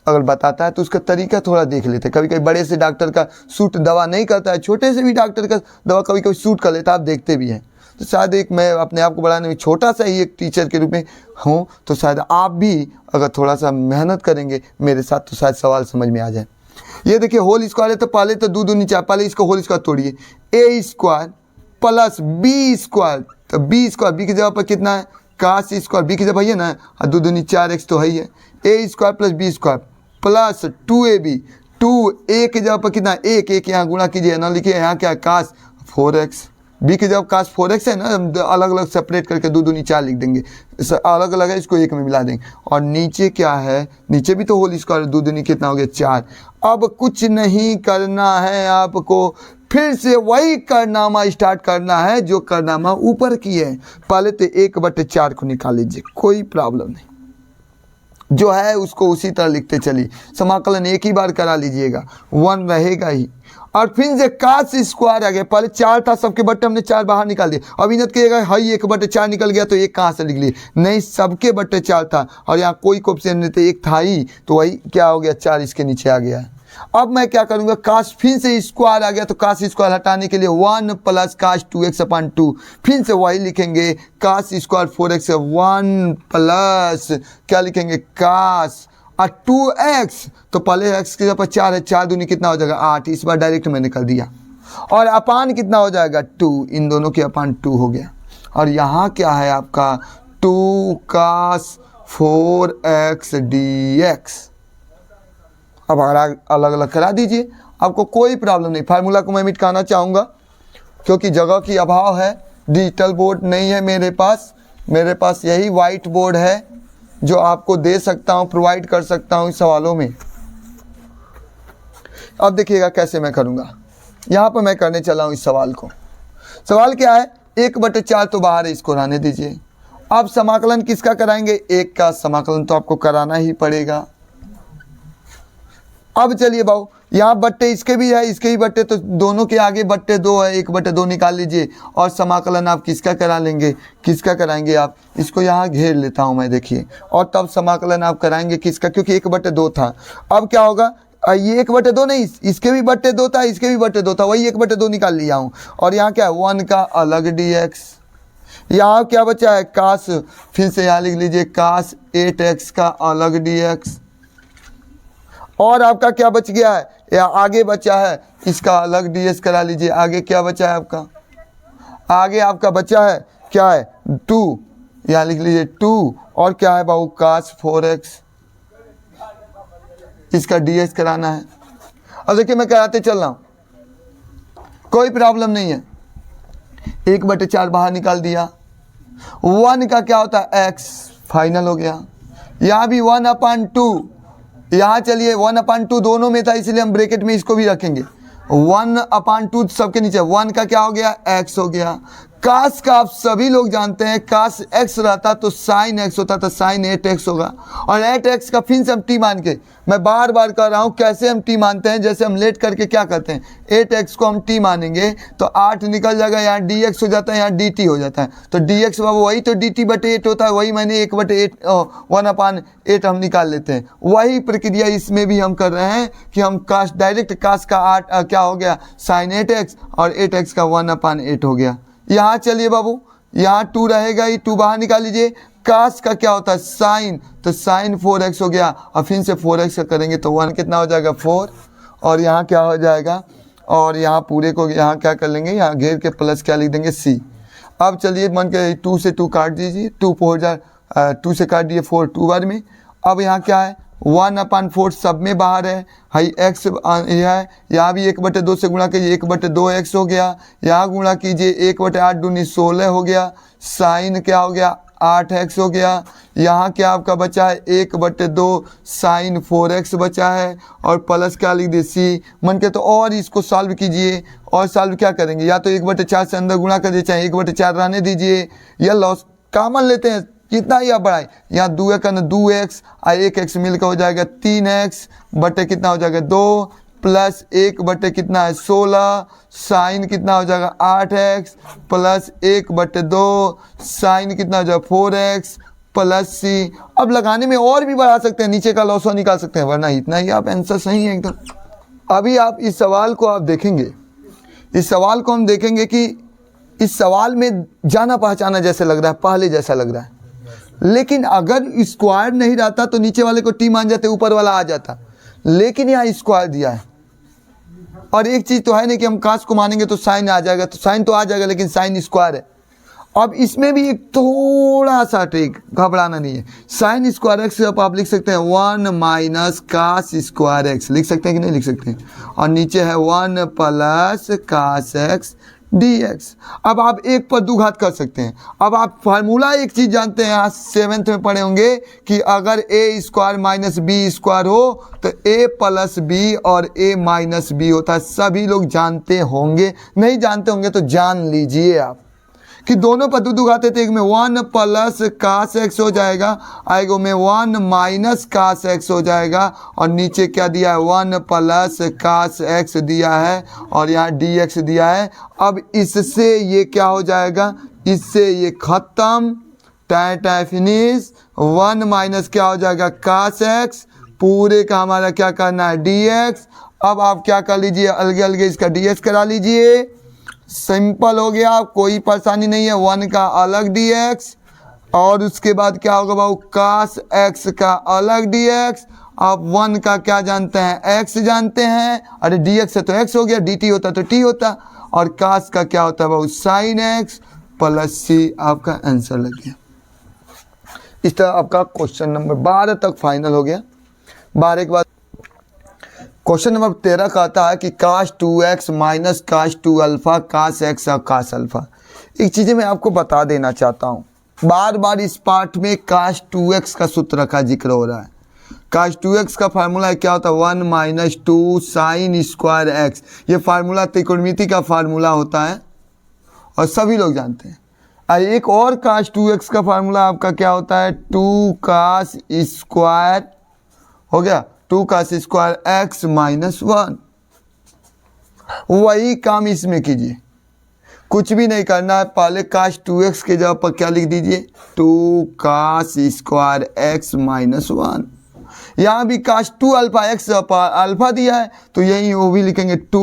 अगर बताता है तो उसका तरीका थोड़ा देख लेते हैं। कभी कभी बड़े से डॉक्टर का सूट दवा नहीं करता है, छोटे से भी डॉक्टर का दवा कभी कभी सूट कर लेता है, आप देखते भी हैं। तो शायद एक मैं अपने आप को बढ़ाने में छोटा सा ही एक टीचर के रूप में हूँ, तो शायद आप भी अगर थोड़ा सा मेहनत करेंगे मेरे साथ तो शायद सवाल समझ में आ जाए। ये देखिए होल स्क्वायर है, तो पहले तो 2 दूनी 4, पहले इसको होल स्क्वायर तोड़िए, a square plus b square, तो b स्क्वायर b की जगह पर कितना है काश स्क्वायर, b की जगह है ना, और 2 दूनी 4x तो है ही है, a square plus b square plus 2ab, 2a की जगह पर कितना 1 यहाँ गुणा कीजिए ना, लिखिए यहाँ क्या काश 4x, b की जगह काश 4x है ना, अलग अलग सेपरेट करके 2 दूनी 4 लिख देंगे, अलग अलग है इसको 1 में मिला देंगे। और नीचे क्या है, नीचे भी तो होल स्क्वायर, 2 दूनी कितना हो गया 4। अब कुछ नहीं करना है आपको, फिर से वही कारनामा स्टार्ट करना है जो कारनामा ऊपर की है। पहले तो 1/4 को निकाल लीजिए, कोई प्रॉब्लम नहीं, जो है उसको उसी तरह लिखते चलिए, समाकलन एक ही बार करा लीजिएगा, 1 रहेगा ही। और फिर से काश स्क्वायर आ गया, पहले 4 था, सबके बट्टे हमने 4 बाहर निकाल दिए। अब इन्हें कहिएगा हाई 1/4 निकल गया तो 1 कहाँ से लिख लिए, नहीं सबके बट्टे 4 था और यहाँ कोई कोएफिशिएंट नहीं था, 1 था ही, तो वही क्या हो गया 4 इसके नीचे आ गया है। अब मैं क्या करूंगा, काश फिर से स्क्वायर आ गया तो काश स्क्वायर हटाने के लिए 1 प्लस काश 2x/2, फिर से वही लिखेंगे काश स्क्वायर 4x, 1 प्लस क्या लिखेंगे काश 2x, तो पहले x की जगह पर 4 है, 4 दूनी कितना हो जाएगा 8, इस बार डायरेक्ट मैंने कर दिया। और अपान कितना हो जाएगा 2, इन दोनों के अपान 2 हो गया। और यहाँ क्या है आपका 2 cos 4x dx। अब अलग अलग करा दीजिए, आपको कोई प्रॉब्लम नहीं। फार्मूला को मैं मिटाना चाहूँगा क्योंकि जगह की अभाव है, डिजिटल बोर्ड नहीं है मेरे पास यही वाइट बोर्ड है जो आपको दे सकता हूँ, प्रोवाइड कर सकता हूँ इस सवालों में। अब देखिएगा कैसे मैं करूँगा। यहाँ पर मैं करने चला हूँ इस सवाल को। सवाल क्या है, 1/4 तो बाहर है, इसको रहने दीजिए। अब समाकलन किसका कराएंगे, 1 का समाकलन तो आपको कराना ही पड़ेगा। अब चलिए बाबू, यहाँ बट्टे इसके भी है, इसके भी बट्टे, तो दोनों के आगे बट्टे 2 है, 1/2 निकाल लीजिए। और समाकलन आप किसका करा लेंगे, किसका कराएंगे आप, इसको यहाँ घेर लेता हूँ मैं, देखिए। और तब समाकलन आप कराएंगे किसका, क्योंकि 1/2 था। अब क्या होगा, ये 1/2 नहीं, इसके भी बट्टे 2 था, इसके भी बट्टे 2 था, वही 1/2 निकाल लिया हूँ। और यहाँ क्या है, 1 का अलग dx। यहाँ क्या बचा है, कास, फिर से यहाँ लिख लीजिए कास 8x का अलग dx। और आपका क्या बच गया है, या आगे बचा है, इसका अलग ds करा लीजिए। आगे क्या बचा है आपका, आगे आपका बचा है क्या है, 2, यहाँ लिख लीजिए 2। और क्या है बाबू, कास 4x, इसका ds कराना है। अब देखिए मैं कराते चल रहा हूँ, कोई प्रॉब्लम नहीं है। 1/4 बाहर निकाल दिया, 1 का क्या होता है x, फाइनल हो गया। यहाँ भी 1/2, यहाँ चलिए 1/2 दोनों में था, इसलिए हम ब्रैकेट में इसको भी रखेंगे। 1/2 सबके नीचे, 1 का क्या हो गया, x हो गया। कास का आप सभी लोग जानते हैं, कास x रहता तो साइन x होता, तो साइन 8x होगा। और 8x का फिर से हम t मान के, मैं बार बार कह रहा हूँ कैसे हम t मानते हैं, जैसे हम लेट करके क्या करते हैं, 8x को हम t मानेंगे तो 8 निकल जाएगा, यहाँ dx हो जाता है, यहाँ dt हो जाता है। तो dx बाबू वही तो dt/8 होता है, वही मैंने 1/8 हम निकाल लेते हैं। वही प्रक्रिया इसमें भी हम कर रहे हैं कि हम कास, डायरेक्ट कास का 8 क्या हो गया, साइन 8x, और 8x का 1/8 हो गया। यहाँ चलिए बाबू, यहाँ 2 रहेगा ही, 2 बाहर निकाल लीजिए। कास का क्या होता है, साइन, तो साइन 4x हो गया। और फिर से 4x का करेंगे तो 1 कितना हो जाएगा, 4। और यहाँ क्या हो जाएगा, और यहाँ पूरे को यहाँ क्या कर लेंगे, यहाँ घेर के प्लस क्या लिख देंगे, c। अब चलिए मन के 2 से 2 काट दीजिए, 2 4 2 से काट दिए 4 2 बार में। अब यहाँ क्या है, 1/4 सब में बाहर है, हाई x यह है, यहाँ भी 1/2 से गुणा कीजिए, 1/2x हो गया। यहाँ गुणा कीजिए, 1/8 दूनी 16 हो गया। साइन क्या हो गया, 8x हो गया। यहाँ क्या आपका बचा है, 1/2 साइन 4x बचा है। और प्लस क्या लिख दिए, c। मन के तो और इसको सॉल्व कीजिए, और सॉल्व क्या करेंगे, या तो 1/4 से अंदर गुणा कर दीजिए, चाहे 1/4 रहने दीजिए, या लॉस कॉमन लेते हैं, कितना ही आप बढ़ाएं। यहाँ 2 का ना 2x और 1x मिलकर हो जाएगा 3x बटे कितना हो जाएगा 2 प्लस 1 बटे कितना है 16, साइन कितना हो जाएगा 8x प्लस 1/2 साइन कितना हो जाएगा 4x प्लस c। अब लगाने में और भी बढ़ा सकते हैं, नीचे का लॉसो निकाल सकते हैं, वरना इतना ही आप आंसर सही है एकदम। अभी आप इस सवाल को आप देखेंगे, इस सवाल को हम देखेंगे कि इस सवाल में जाना पहचाना जैसे लग रहा है, पहले जैसा लग रहा है। लेकिन अगर स्क्वायर नहीं रहता तो नीचे वाले को t मान जाते, ऊपर वाला आ जाता। लेकिन यहाँ स्क्वायर दिया है, और एक चीज़ तो है नहीं कि हम कास को मानेंगे तो साइन आ जाएगा, तो साइन तो आ जाएगा लेकिन साइन स्क्वायर है। अब इसमें भी एक थोड़ा सा ट्रिक, घबराना नहीं है। साइन स्क्वायर एक्स आप लिख सकते हैं 1 माइनस कास स्क्वायर एक्स, लिख सकते हैं कि नहीं लिख सकते हैं। और नीचे है 1 प्लस कास एक्स dx। अब आप 1 पर 2 घात कर सकते हैं। अब आप फार्मूला एक चीज़ जानते हैं, यहाँ 7th में पढ़े होंगे कि अगर a square minus b square हो तो a प्लस बी और a माइनस बी होता है। सभी लोग जानते होंगे, नहीं जानते होंगे तो जान लीजिए आप कि दोनों पर 2 घाते थे। एक में 1 प्लस कास एक्स हो जाएगा, आएगा में 1 माइनस कास एक्स हो जाएगा, और नीचे क्या दिया है 1 प्लस कास एक्स दिया है, और यहाँ dx दिया है। अब इससे ये क्या हो जाएगा, इससे ये खत्म, टाइ फिनिश। 1 माइनस क्या हो जाएगा कास एक्स, पूरे का हमारा क्या करना है dx। अब आप क्या कर लीजिए, अलगे अलगे इसका dx करा लीजिए, सिंपल हो गया, कोई परेशानी नहीं है। 1 का अलग dx, और उसके बाद क्या होगा बाबू, कास x का अलग dx। आप 1 का क्या जानते हैं, x जानते हैं, अरे dx से तो x हो गया, dt होता तो t होता, और कास का क्या होता है बाबू, साइन x प्लस c। आपका आंसर लग गया। इस तरह आपका क्वेश्चन नंबर 12 तक फाइनल हो गया। 12 के बाद क्वेश्चन नंबर 13 का आता है कि cos 2x minus cos 2 alpha cos x और cos अल्फ़ा। एक चीज़ें मैं आपको बता देना चाहता हूँ, बार बार इस पार्ट में cos 2x का सूत्र का जिक्र हो रहा है। cos 2x का फार्मूला क्या होता है, 1 माइनस 2 साइन स्क्वायर एक्स। ये फार्मूला त्रिकोणमिति का फार्मूला होता है और सभी लोग जानते हैं। एक और cos 2x का फार्मूला आपका क्या होता है, 2 cos स्क्वायर हो गया, 2 cos स्क्वायर एक्स माइनस 1। वही काम इसमें कीजिए, कुछ भी नहीं करना है। पहले cos 2x के जगह पर क्या लिख दीजिए, 2 cos स्क्वायर एक्स माइनस 1। यहाँ भी cos 2 अल्फा एक्स अल्फा दिया है तो यही वो भी लिखेंगे 2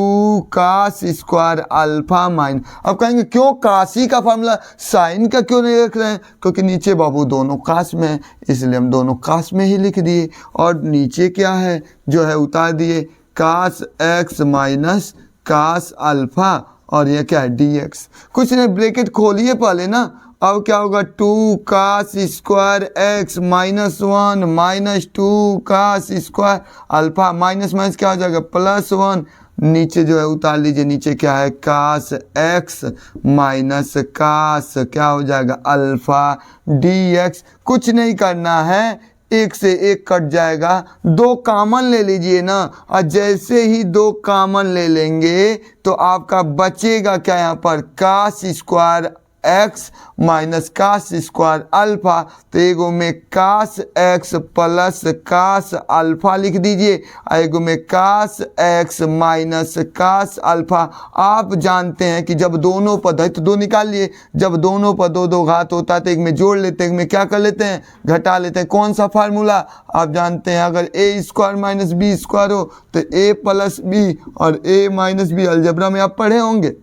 cos स्क्वायर अल्फा माइन। अब कहेंगे क्यों काशी का फार्मूला साइन का क्यों नहीं लिख रहे हैं, क्योंकि नीचे बाबू दोनों काश में है, इसलिए हम दोनों काश में ही लिख दिए। और नीचे क्या है जो है उतार दिए, cos x minus cos alpha और ये क्या है dx। कुछ नहीं, ब्रैकेट खोलिए पहले ना। अब क्या होगा, 2 cos square x minus 1 minus 2 cos square alpha minus minus क्या हो जाएगा प्लस 1। नीचे जो है उतार लीजिए, नीचे क्या है cos एक्स माइनस cos क्या हो जाएगा अल्फा dx। कुछ नहीं करना है, एक से एक कट जाएगा, 2 कॉमन ले लीजिए ना। और जैसे ही 2 कॉमन ले लेंगे तो आपका बचेगा क्या यहाँ पर, cos square x minus cos square alpha. तो एगो में cos x plus cos alpha लिख दीजिए, एगो में cos x minus cos alpha. आप जानते हैं कि जब दोनों पद है तो 2 निकाल लिए, जब दोनों पर 2 घात होता है तो एक में जोड़ लेते हैं, एक में क्या कर लेते हैं, घटा लेते हैं। कौन सा फार्मूला आप जानते हैं, अगर a square minus b square हो तो a प्लस बी और a माइनस बी अलजेब्रा में आप पढ़े होंगे।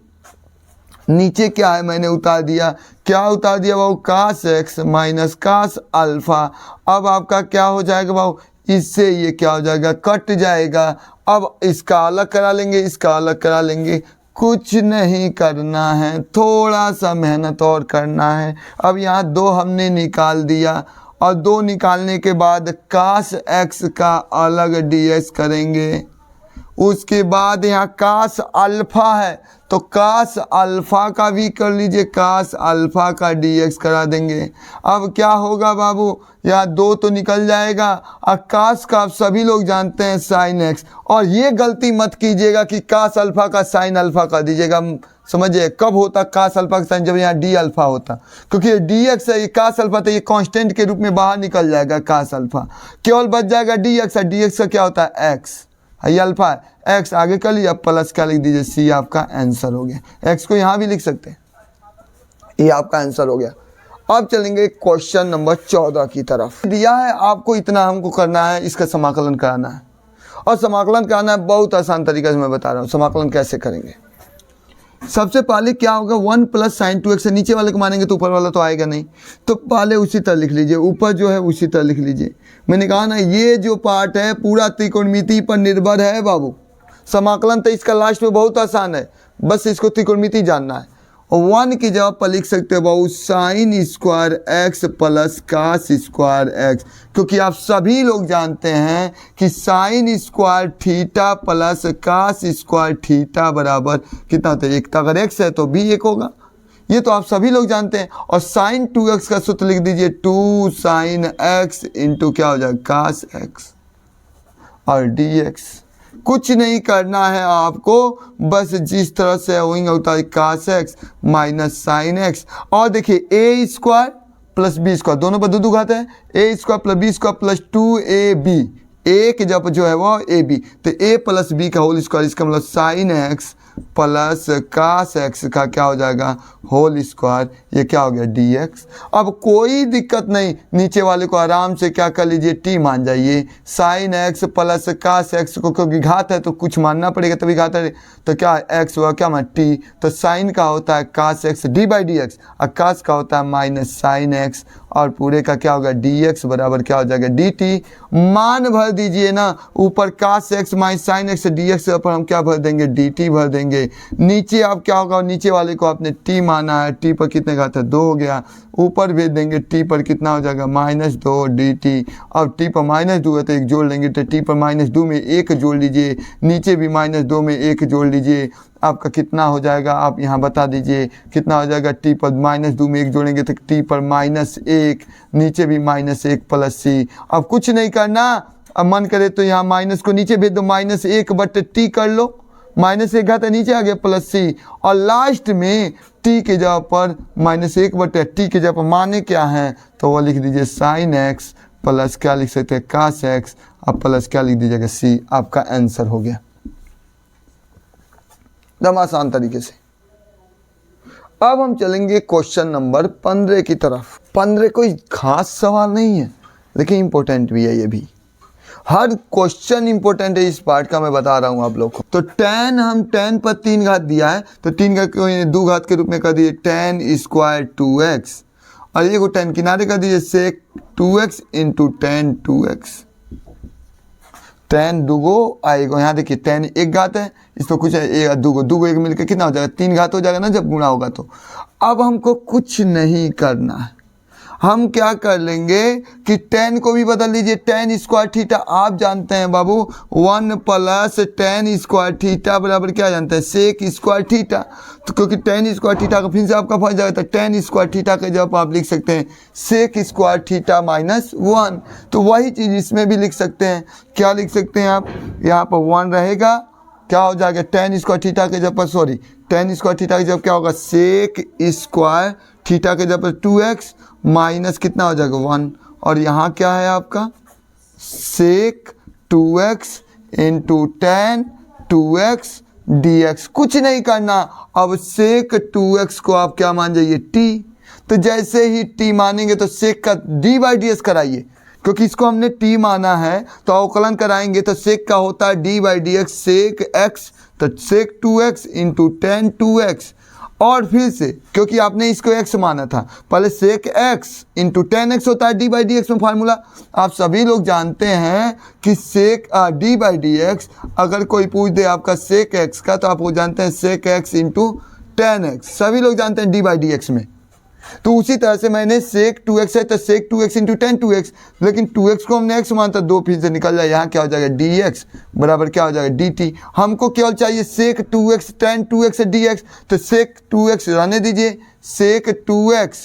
नीचे क्या है मैंने उतार दिया, क्या उतार दिया बाबू, cos x minus cos alpha. अब आपका क्या हो जाएगा बाबू, इससे ये क्या हो जाएगा, कट जाएगा। अब इसका अलग करा लेंगे, इसका अलग करा लेंगे, कुछ नहीं करना है, थोड़ा सा मेहनत और करना है। अब यहाँ 2 हमने निकाल दिया और 2 निकालने के बाद cos एक्स का अलग dx करेंगे। उसके बाद यहाँ cos अल्फा है तो cos अल्फा का भी कर लीजिए, cos अल्फा का dx करा देंगे। अब क्या होगा बाबू, यहाँ 2 तो निकल जाएगा और cos का आप सभी लोग जानते हैं sin x। और ये गलती मत कीजिएगा कि cos अल्फा का sin अल्फा कर दीजिएगा। समझिए कब होता cos अल्फा का साइन, जब यहाँ d अल्फा होता, क्योंकि ये dx है, ये cos अल्फा, तो ये कांस्टेंट के रूप में बाहर निकल जाएगा cos अल्फा, केवल बच जाएगा dx। और dx का क्या होता है x, ये अल्फा है, एक्स आगे कर लीजिए, प्लस क्या लिख दीजिए, सी आपका आंसर हो गया। एक्स को यहाँ भी लिख सकते हैं, ये आपका आंसर हो गया। अब चलेंगे क्वेश्चन नंबर 14 की तरफ। दिया है आपको इतना हमको करना है, इसका समाकलन कराना है। और समाकलन कराना है बहुत आसान तरीके से, मैं बता रहा हूँ समाकलन कैसे करेंगे। सबसे पहले क्या होगा, 1 प्लस साइन 2x। नीचे वाले को मानेंगे तो ऊपर वाला तो आएगा नहीं, तो पहले उसी तरह लिख लीजिए, ऊपर जो है उसी तरह लिख लीजिए। मैंने कहा ना ये जो पार्ट है पूरा त्रिकोणमिति पर निर्भर है बाबू। समाकलन तो इसका लास्ट में बहुत आसान है, बस इसको त्रिकोणमिति जानना है। और 1 की जगह पर लिख सकते हो बाबू sine square x plus cos square x, क्योंकि आप सभी लोग जानते हैं कि sine square theta plus cos square theta बराबर कितना होता है, 1। तो अगर x है तो भी 1 होगा, ये तो आप सभी लोग जानते हैं। और साइन 2x का सूत्र लिख दीजिए, 2 साइन x इंटू क्या हो जाएगा cos x और dx। कुछ नहीं करना है आपको, बस जिस तरह से होंगे होता है cos x minus sine x। और देखिए a square plus b square दोनों पर 2 घात है, a square plus b square plus 2ab, a के जब जो है वो ab, तो a प्लस b का होल स्क्वायर, इसका मतलब sine x plus cos x का क्या हो जाएगा होल स्क्वायर, ये क्या हो गया dx। अब कोई दिक्कत नहीं, नीचे वाले को आराम से क्या कर लीजिए, t मान जाइए। Sine x plus cos x को, क्योंकि घात है तो कुछ मानना पड़ेगा तभी घात है, तो क्या x हुआ क्या मान t। तो साइन का होता है cos x d/dx और cos का होता है माइनस साइन x, और पूरे का क्या होगा dx बराबर क्या हो जाएगा dt। मान भर दीजिए ना, ऊपर cos x minus sine x dx पर हम क्या भर देंगे dt भर देंगे। देंगे। नीचे आप क्या होगा, नीचे वाले को आपने t माना है, t पर कितने घात है 2 हो गया, ऊपर भेज देंगे t पर कितना हो जाएगा -2 dt। अब t पर -2 है तो एक जोड़ लेंगे, तो t पर -2 में 1 जोड़ लीजिए, नीचे भी -2 में 1 जोड़ लीजिए, आपका कितना हो जाएगा आप यहाँ बता दीजिए कितना हो जाएगा। t पर -2 में 1 जोड़ेंगे तो t पर -1, नीचे भी -1 प्लस c। अब कुछ नहीं करना, अब मन करे तो यहाँ माइनस को नीचे भेज दो, -1/t कर लो, -1 घात नीचे आ गया प्लस c, और लास्ट में t के जगह पर -1/t के जगह पर माने क्या है तो वो लिख दीजिए sin x प्लस क्या लिख सकते हैं cos x, अब प्लस क्या लिख दीजिएगा c। आपका आंसर हो गया एकदम आसान तरीके से। अब हम चलेंगे क्वेश्चन नंबर 15 की तरफ। 15 कोई खास सवाल नहीं है लेकिन इंपॉर्टेंट भी है, ये भी हर क्वेश्चन इंपॉर्टेंट है इस पार्ट का, मैं बता रहा हूं आप लोग को। तो tan, हम tan पर 3 घात दिया है तो 3 घात को 2 घात के रूप में कर दिए tan स्क्वायर 2x, और ये को tan किनारे कर दीजिए sec 2x into tan 2x। tan दुगो आएगा, यहाँ देखिए tan 1 घात है, इसको कुछ है दुगो 1 मिलकर कितना हो जाएगा 3 घात हो जाएगा ना जब गुणा होगा तो। अब हमको कुछ नहीं करना है, हम क्या कर लेंगे कि tan को भी बदल लीजिए, tan स्क्वायर थीटा आप जानते हैं बाबू 1 प्लस tan स्क्वायर थीटा बराबर क्या जानते हैं सेक स्क्वायर थीटा। तो क्योंकि tan स्क्वायर थीटा का फिर से आपका फंस जाएगा, तो tan स्क्वायर थीटा के जब आप लिख सकते हैं सेक स्क्वायर थीटा -1, तो वही चीज़ इसमें भी लिख सकते हैं। क्या लिख सकते हैं आप, यहाँ पर 1 रहेगा, क्या हो जाएगा tan स्क्वायर थीटा के जब पर tan स्क्वायर थीटा के जब क्या होगा सेक स्क्वायर थीटा के जब 2x माइनस कितना हो जाएगा 1, और यहाँ क्या है आपका सेक 2x into tan 2x dx। कुछ नहीं करना, अब सेक 2x को आप क्या मान जाइए t, तो जैसे ही t मानेंगे तो सेक का d/dx कराइए, क्योंकि इसको हमने t माना है तो अवकलन कराएंगे तो सेक का होता है d/dx सेक x, तो सेक 2x इंटू tan 2x, और फिर से क्योंकि आपने इसको x माना था पहले सेक x इंटू tan x होता है d/dx में फार्मूला। आप सभी लोग जानते हैं कि सेक d/dx अगर कोई पूछ दे आपका सेक x का तो आप वो जानते हैं सेक x इंटू tan x, सभी लोग जानते हैं d/dx में। तो उसी तरह से मैंने सेक 2x है तो सेक 2x इंटू tan 2x, लेकिन 2x को हमने x माना था 2 फिर से निकल जाए, यहाँ क्या हो जाएगा dx बराबर क्या हो जाएगा dt। हमको केवल चाहिए सेक 2x tan 2x dx, तो सेक 2x रहने दीजिए, सेक 2x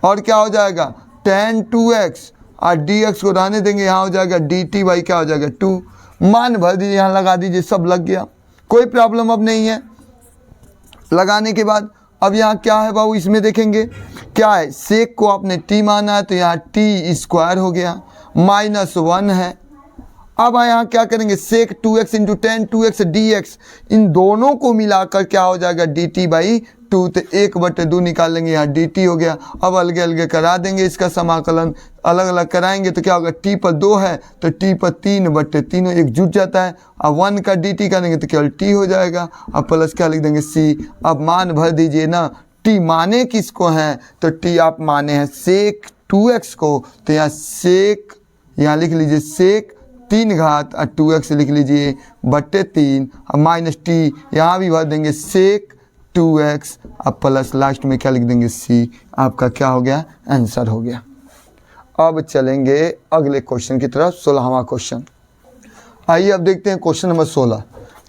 और क्या हो जाएगा tan 2x और dx को रहने देंगे, यहाँ हो जाएगा dt बाई क्या हो जाएगा 2। मान भर दीजिए, यहाँ लगा दीजिए, सब लग गया, कोई प्रॉब्लम अब नहीं है। लगाने के बाद अब यहाँ क्या है बाबू, इसमें देखेंगे क्या है, सेक को आपने t माना है तो यहाँ t स्क्वायर हो गया, -1 है। अब यहाँ क्या करेंगे सेक 2x into tan 2x dx, इन दोनों को मिलाकर क्या हो जाएगा dt बाई 2, तो 1/2 निकाल लेंगे, यहाँ dt हो गया। अब अलग अलग करा देंगे, इसका समाकलन अलग अलग कराएंगे तो क्या होगा t पर 2 है तो t पर 3/3 एक जुट जाता है। अब 1 का dt करेंगे तो केवल t हो जाएगा, अब प्लस क्या लिख देंगे c। अब मान भर दीजिए ना, t माने किसको हैं तो t आप माने हैं सेक 2x को, तो यहाँ सेक यहाँ लिख लीजिए सेक 3 घात और 2x लिख लीजिए /3, अब माइनस t यहाँ भी भर देंगे सेक 2x, अब प्लस लास्ट में क्या लिख देंगे c। आपका क्या हो गया आंसर हो गया। अब चलेंगे अगले क्वेश्चन की तरफ, 16वां क्वेश्चन। आइए अब देखते हैं क्वेश्चन नंबर 16।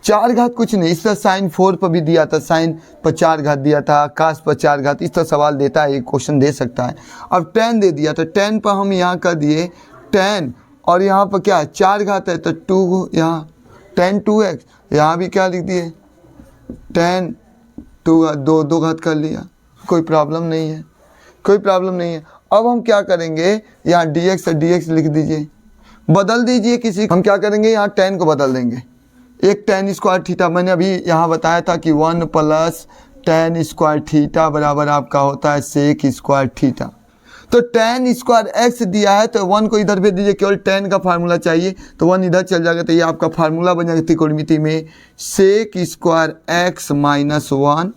4 घात कुछ नहीं, इस तरह साइन 4 पर भी दिया था, साइन पर 4 घात दिया था, कास पर 4 घात, इस तरह सवाल देता है, एक क्वेश्चन दे सकता है। अब tan दे दिया तो tan पर हम यहाँ कर दिए tan, और यहाँ पर क्या है 4 घात है तो 2 यहाँ tan 2x, यहाँ भी क्या लिख दिए tan 2 घात कर लिया, कोई प्रॉब्लम नहीं है, कोई प्रॉब्लम नहीं है। अब हम क्या करेंगे, यहाँ dx dx लिख दीजिए, बदल दीजिए किसी, हम क्या करेंगे यहाँ tan को बदल देंगे, एक tan स्क्वायर थीटा, मैंने अभी यहाँ बताया था कि 1 प्लस tan स्क्वायर थीटा बराबर आपका होता है सेक स्क्वायर थीटा। तो tan स्क्वायर x दिया है तो 1 को इधर भेज दीजिए, केवल tan का फार्मूला चाहिए तो 1 इधर चल जाएगा, तो ये आपका फार्मूला बन जाएगा त्रिकोणमिति में सेक स्क्वायर x -1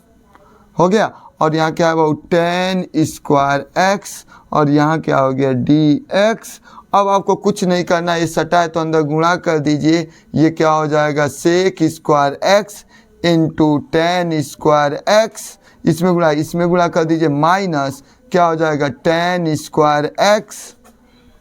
हो गया, और यहाँ क्या है tan स्क्वायर x, और यहाँ क्या हो गया dx। अब आपको कुछ नहीं करना, ये सटा है तो अंदर गुणा कर दीजिए, ये क्या हो जाएगा sec square x into tan square x, इसमें गुणा कर दीजिए माइनस क्या हो जाएगा टेन स्क्वायर एक्स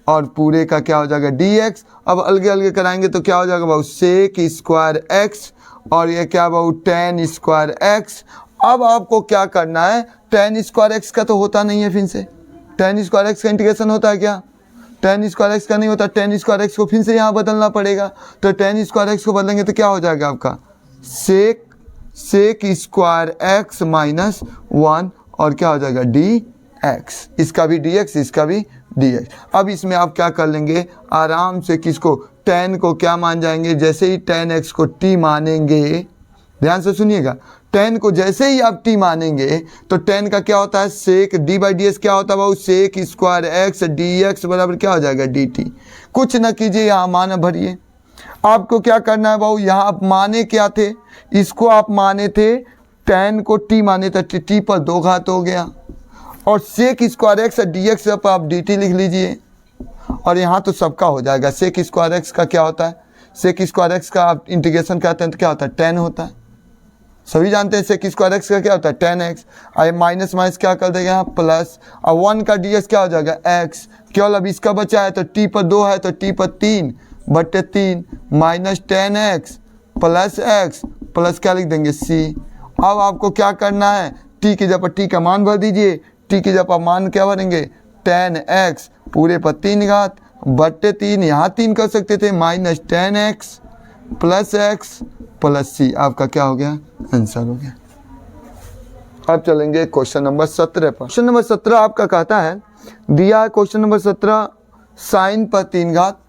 और पूरे का क्या हो जाएगा dx। अब अलगे अलगे कराएंगे तो क्या हो जाएगा भाऊ सेक स्क्वायर एक्स और ये क्या भाऊ टेन स्क्वायर एक्स। अब आपको क्या करना है, टेन स्क्वायर एक्स का तो होता नहीं है, फिर से टेन स्क्वायर एक्स का इंटीग्रेशन होता है क्या, टेन स्क्वायर एक्स का नहीं होता, टेन स्क्वायर एक्स को फिर से यहाँ बदलना पड़ेगा। तो टेन स्क्वायर एक्स को बदलेंगे तो क्या हो जाएगा आपका सेक स्क्वायर एक्स माइनस 1 और क्या हो जाएगा डी एक्स, इसका भी डी एक्स, इसका भी डी एक्स। अब इसमें आप क्या कर लेंगे आराम से, किसको टेन को क्या मान जाएंगे, जैसे ही टेन एक्स को टी मानेंगे, ध्यान से सुनिएगा, टेन को जैसे ही आप टी मानेंगे तो टेन का क्या होता है sec d by d s क्या होता है भाऊ sec square x d x बराबर क्या हो जाएगा डी टी। कुछ न कीजिए यहाँ मान भरिए। आपको क्या करना है भाऊ, यहाँ आप माने क्या थे, इसको आप माने थे टेन को टी माने थे, टी पर 2 घात हो गया और sec square x d x पर आप डी टी लिख लीजिए और यहाँ तो सबका हो जाएगा। सेक स्क्वायर एक्स का क्या होता है, सेक स्क्वायर एक्स का आप इंटीग्रेशन करते हैं तो क्या होता है 10 होता है, सभी जानते हैं। सेक स्क्वायर एक्स का क्या होता है 10x, आई माइनस माइनस क्या कर देगा यहाँ प्लस, और 1 का डी क्या हो जाएगा x, केवल अब इसका बचा है तो t पर 2 है तो t पर 3/3 minus 10x plus x plus क्या लिख देंगे c। अब आपको क्या करना है, t की जगह पर t का मान भर दीजिए, t की जगह पर मान क्या भरेंगे 10x पूरे पर 3 घात बट्टे 3, यहाँ 3 कर सकते थे minus 10x plus x plus C, आपका क्या हो गया आंसर हो गया। अब चलेंगे क्वेश्चन नंबर 17 पर। क्वेश्चन नंबर 17 आपका कहता है, दिया है क्वेश्चन नंबर 17 साइन पर 3 घात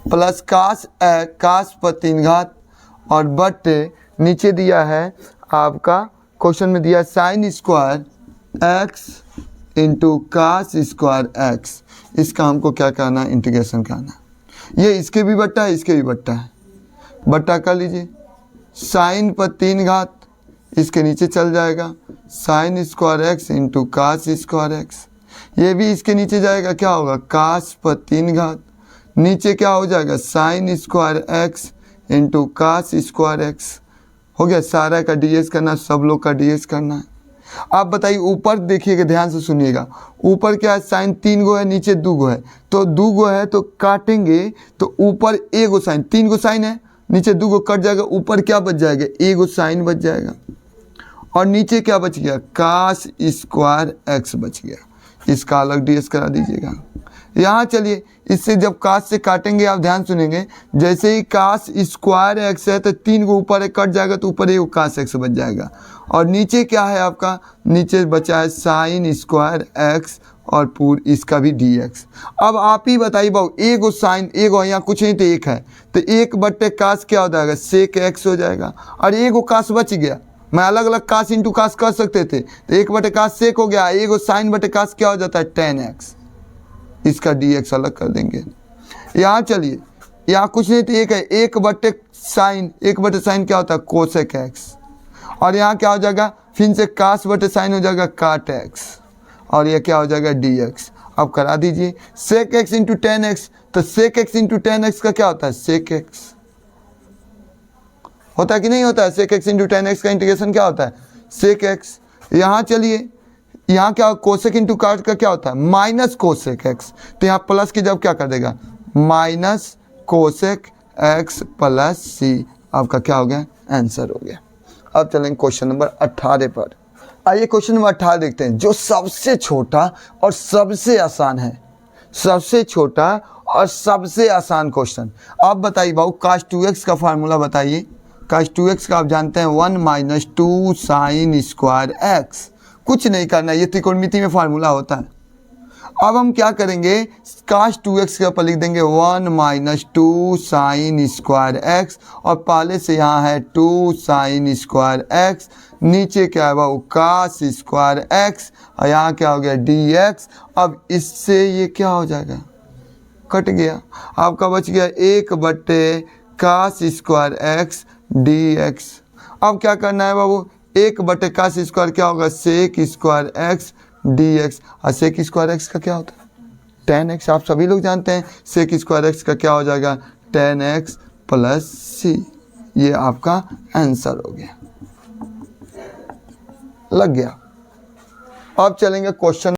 प्लस कास पर 3 घात और बट्टे नीचे दिया है आपका क्वेश्चन में दिया sine square x into cos square x. इसका हमको क्या करना है इंटीग्रेशन करना है। ये इसके भी बट्टा है इसके भी बट्टा है, बट्टा कर लीजिए साइन पर 3 घात इसके नीचे चल जाएगा sine square x into cos square x, ये भी इसके नीचे जाएगा क्या होगा कास पर 3 घात, नीचे क्या हो जाएगा sine square x into cos square x. हो गया, सारा का डीएस करना, सब लोग का डीएस करना है। आप बताइए ऊपर देखिएगा, ध्यान से सुनिएगा, ऊपर क्या है साइन 3 गो है नीचे 2 गो है, तो 2 गो है तो काटेंगे तो ऊपर 1 गो साइन, 3 गो साइन है नीचे 2 गो कट जाएगा, ऊपर क्या बच जाएगा 1 गो साइन बच जाएगा और नीचे क्या बच गया कास स्क्वायर एक्स बच गया। इसका अलग डीएस करा दीजिएगा। यहाँ चलिए इससे जब कास से काटेंगे आप ध्यान सुनेंगे, जैसे ही कास स्क्वायर एक्स है तो 3 को ऊपर कट जाएगा तो ऊपर 1 कास एक्स बच जाएगा और नीचे क्या है आपका, नीचे बचा है साइन स्क्वायर एक्स और पूरी इसका भी डी एक्स। अब आप ही बताइए भाऊ 1 गो साइन 1 गो यहाँ कुछ नहीं तो 1 है तो 1 बट्टे कास क्या हो जाएगा सेक एक्स हो जाएगा और 1 गो कास बच गया। मैं अलग अलग कास इंटू कास कर सकते थे तो 1 बटे कास सेक हो गया, 1 गो साइन बटे कास क्या हो जाता है 10x, इसका dx अलग कर देंगे। यहाँ चलिए यहाँ कुछ नहीं तो 1 है, 1 बटे साइन क्या होता है कोसेक एक्स और यहाँ क्या हो जाएगा फिर से कास बटे साइन हो जाएगा काट एक्स और ये क्या हो जाएगा dx। अब करा दीजिए सेक एक्स इंटू 10x, तो सेक एक्स इंटू 10x का क्या होता है सेक एक्स होता है कि नहीं होता है, सेक एक्स इंटू 10x का इंटीग्रेशन क्या होता है सेक एक्स। यहाँ चलिए यहाँ क्या कोसेक इंटू काट का क्या होता है माइनस कोसेक एक्स, तो यहाँ प्लस की जब क्या कर देगा minus cosec x plus C, आपका क्या हो गया आंसर हो गया। अब चलेंगे क्वेश्चन नंबर 18 पर। आइए क्वेश्चन नंबर 18 देखते हैं, जो सबसे छोटा और सबसे आसान है, सबसे छोटा और सबसे आसान क्वेश्चन। आप बताइए भाऊ कास 2x का फार्मूला बताइए। कास 2x का आप जानते हैं 1 माइनस 2 साइन स्क्वायर एक्स, कुछ नहीं करना, ये त्रिकोणमिति में फार्मूला होता है। अब हम क्या करेंगे कास 2x के ऊपर लिख देंगे 1 माइनस 2 साइन स्क्वायर एक्स और पहले से यहाँ है 2 साइन स्क्वायर एक्स, नीचे क्या है वो कास स्क्वायर एक्स और यहाँ क्या हो गया dx। अब इससे ये क्या हो जाएगा कट गया, आपका बच गया 1 बट्टे कास स्क्वायर एक्स dx। अब क्या करना है बाबू 1 बटे कास स्क्वायर क्या होगा सेक स्क्वायर एक्स dx और सेक स्क्वायर एक्स का क्या होता है 10x, आप सभी लोग जानते हैं सेक स्क्वायर एक्स का क्या हो जाएगा 10x प्लस सी। ये आपका आंसर हो गया। लग गया। अब चलेंगे क्वेश्चन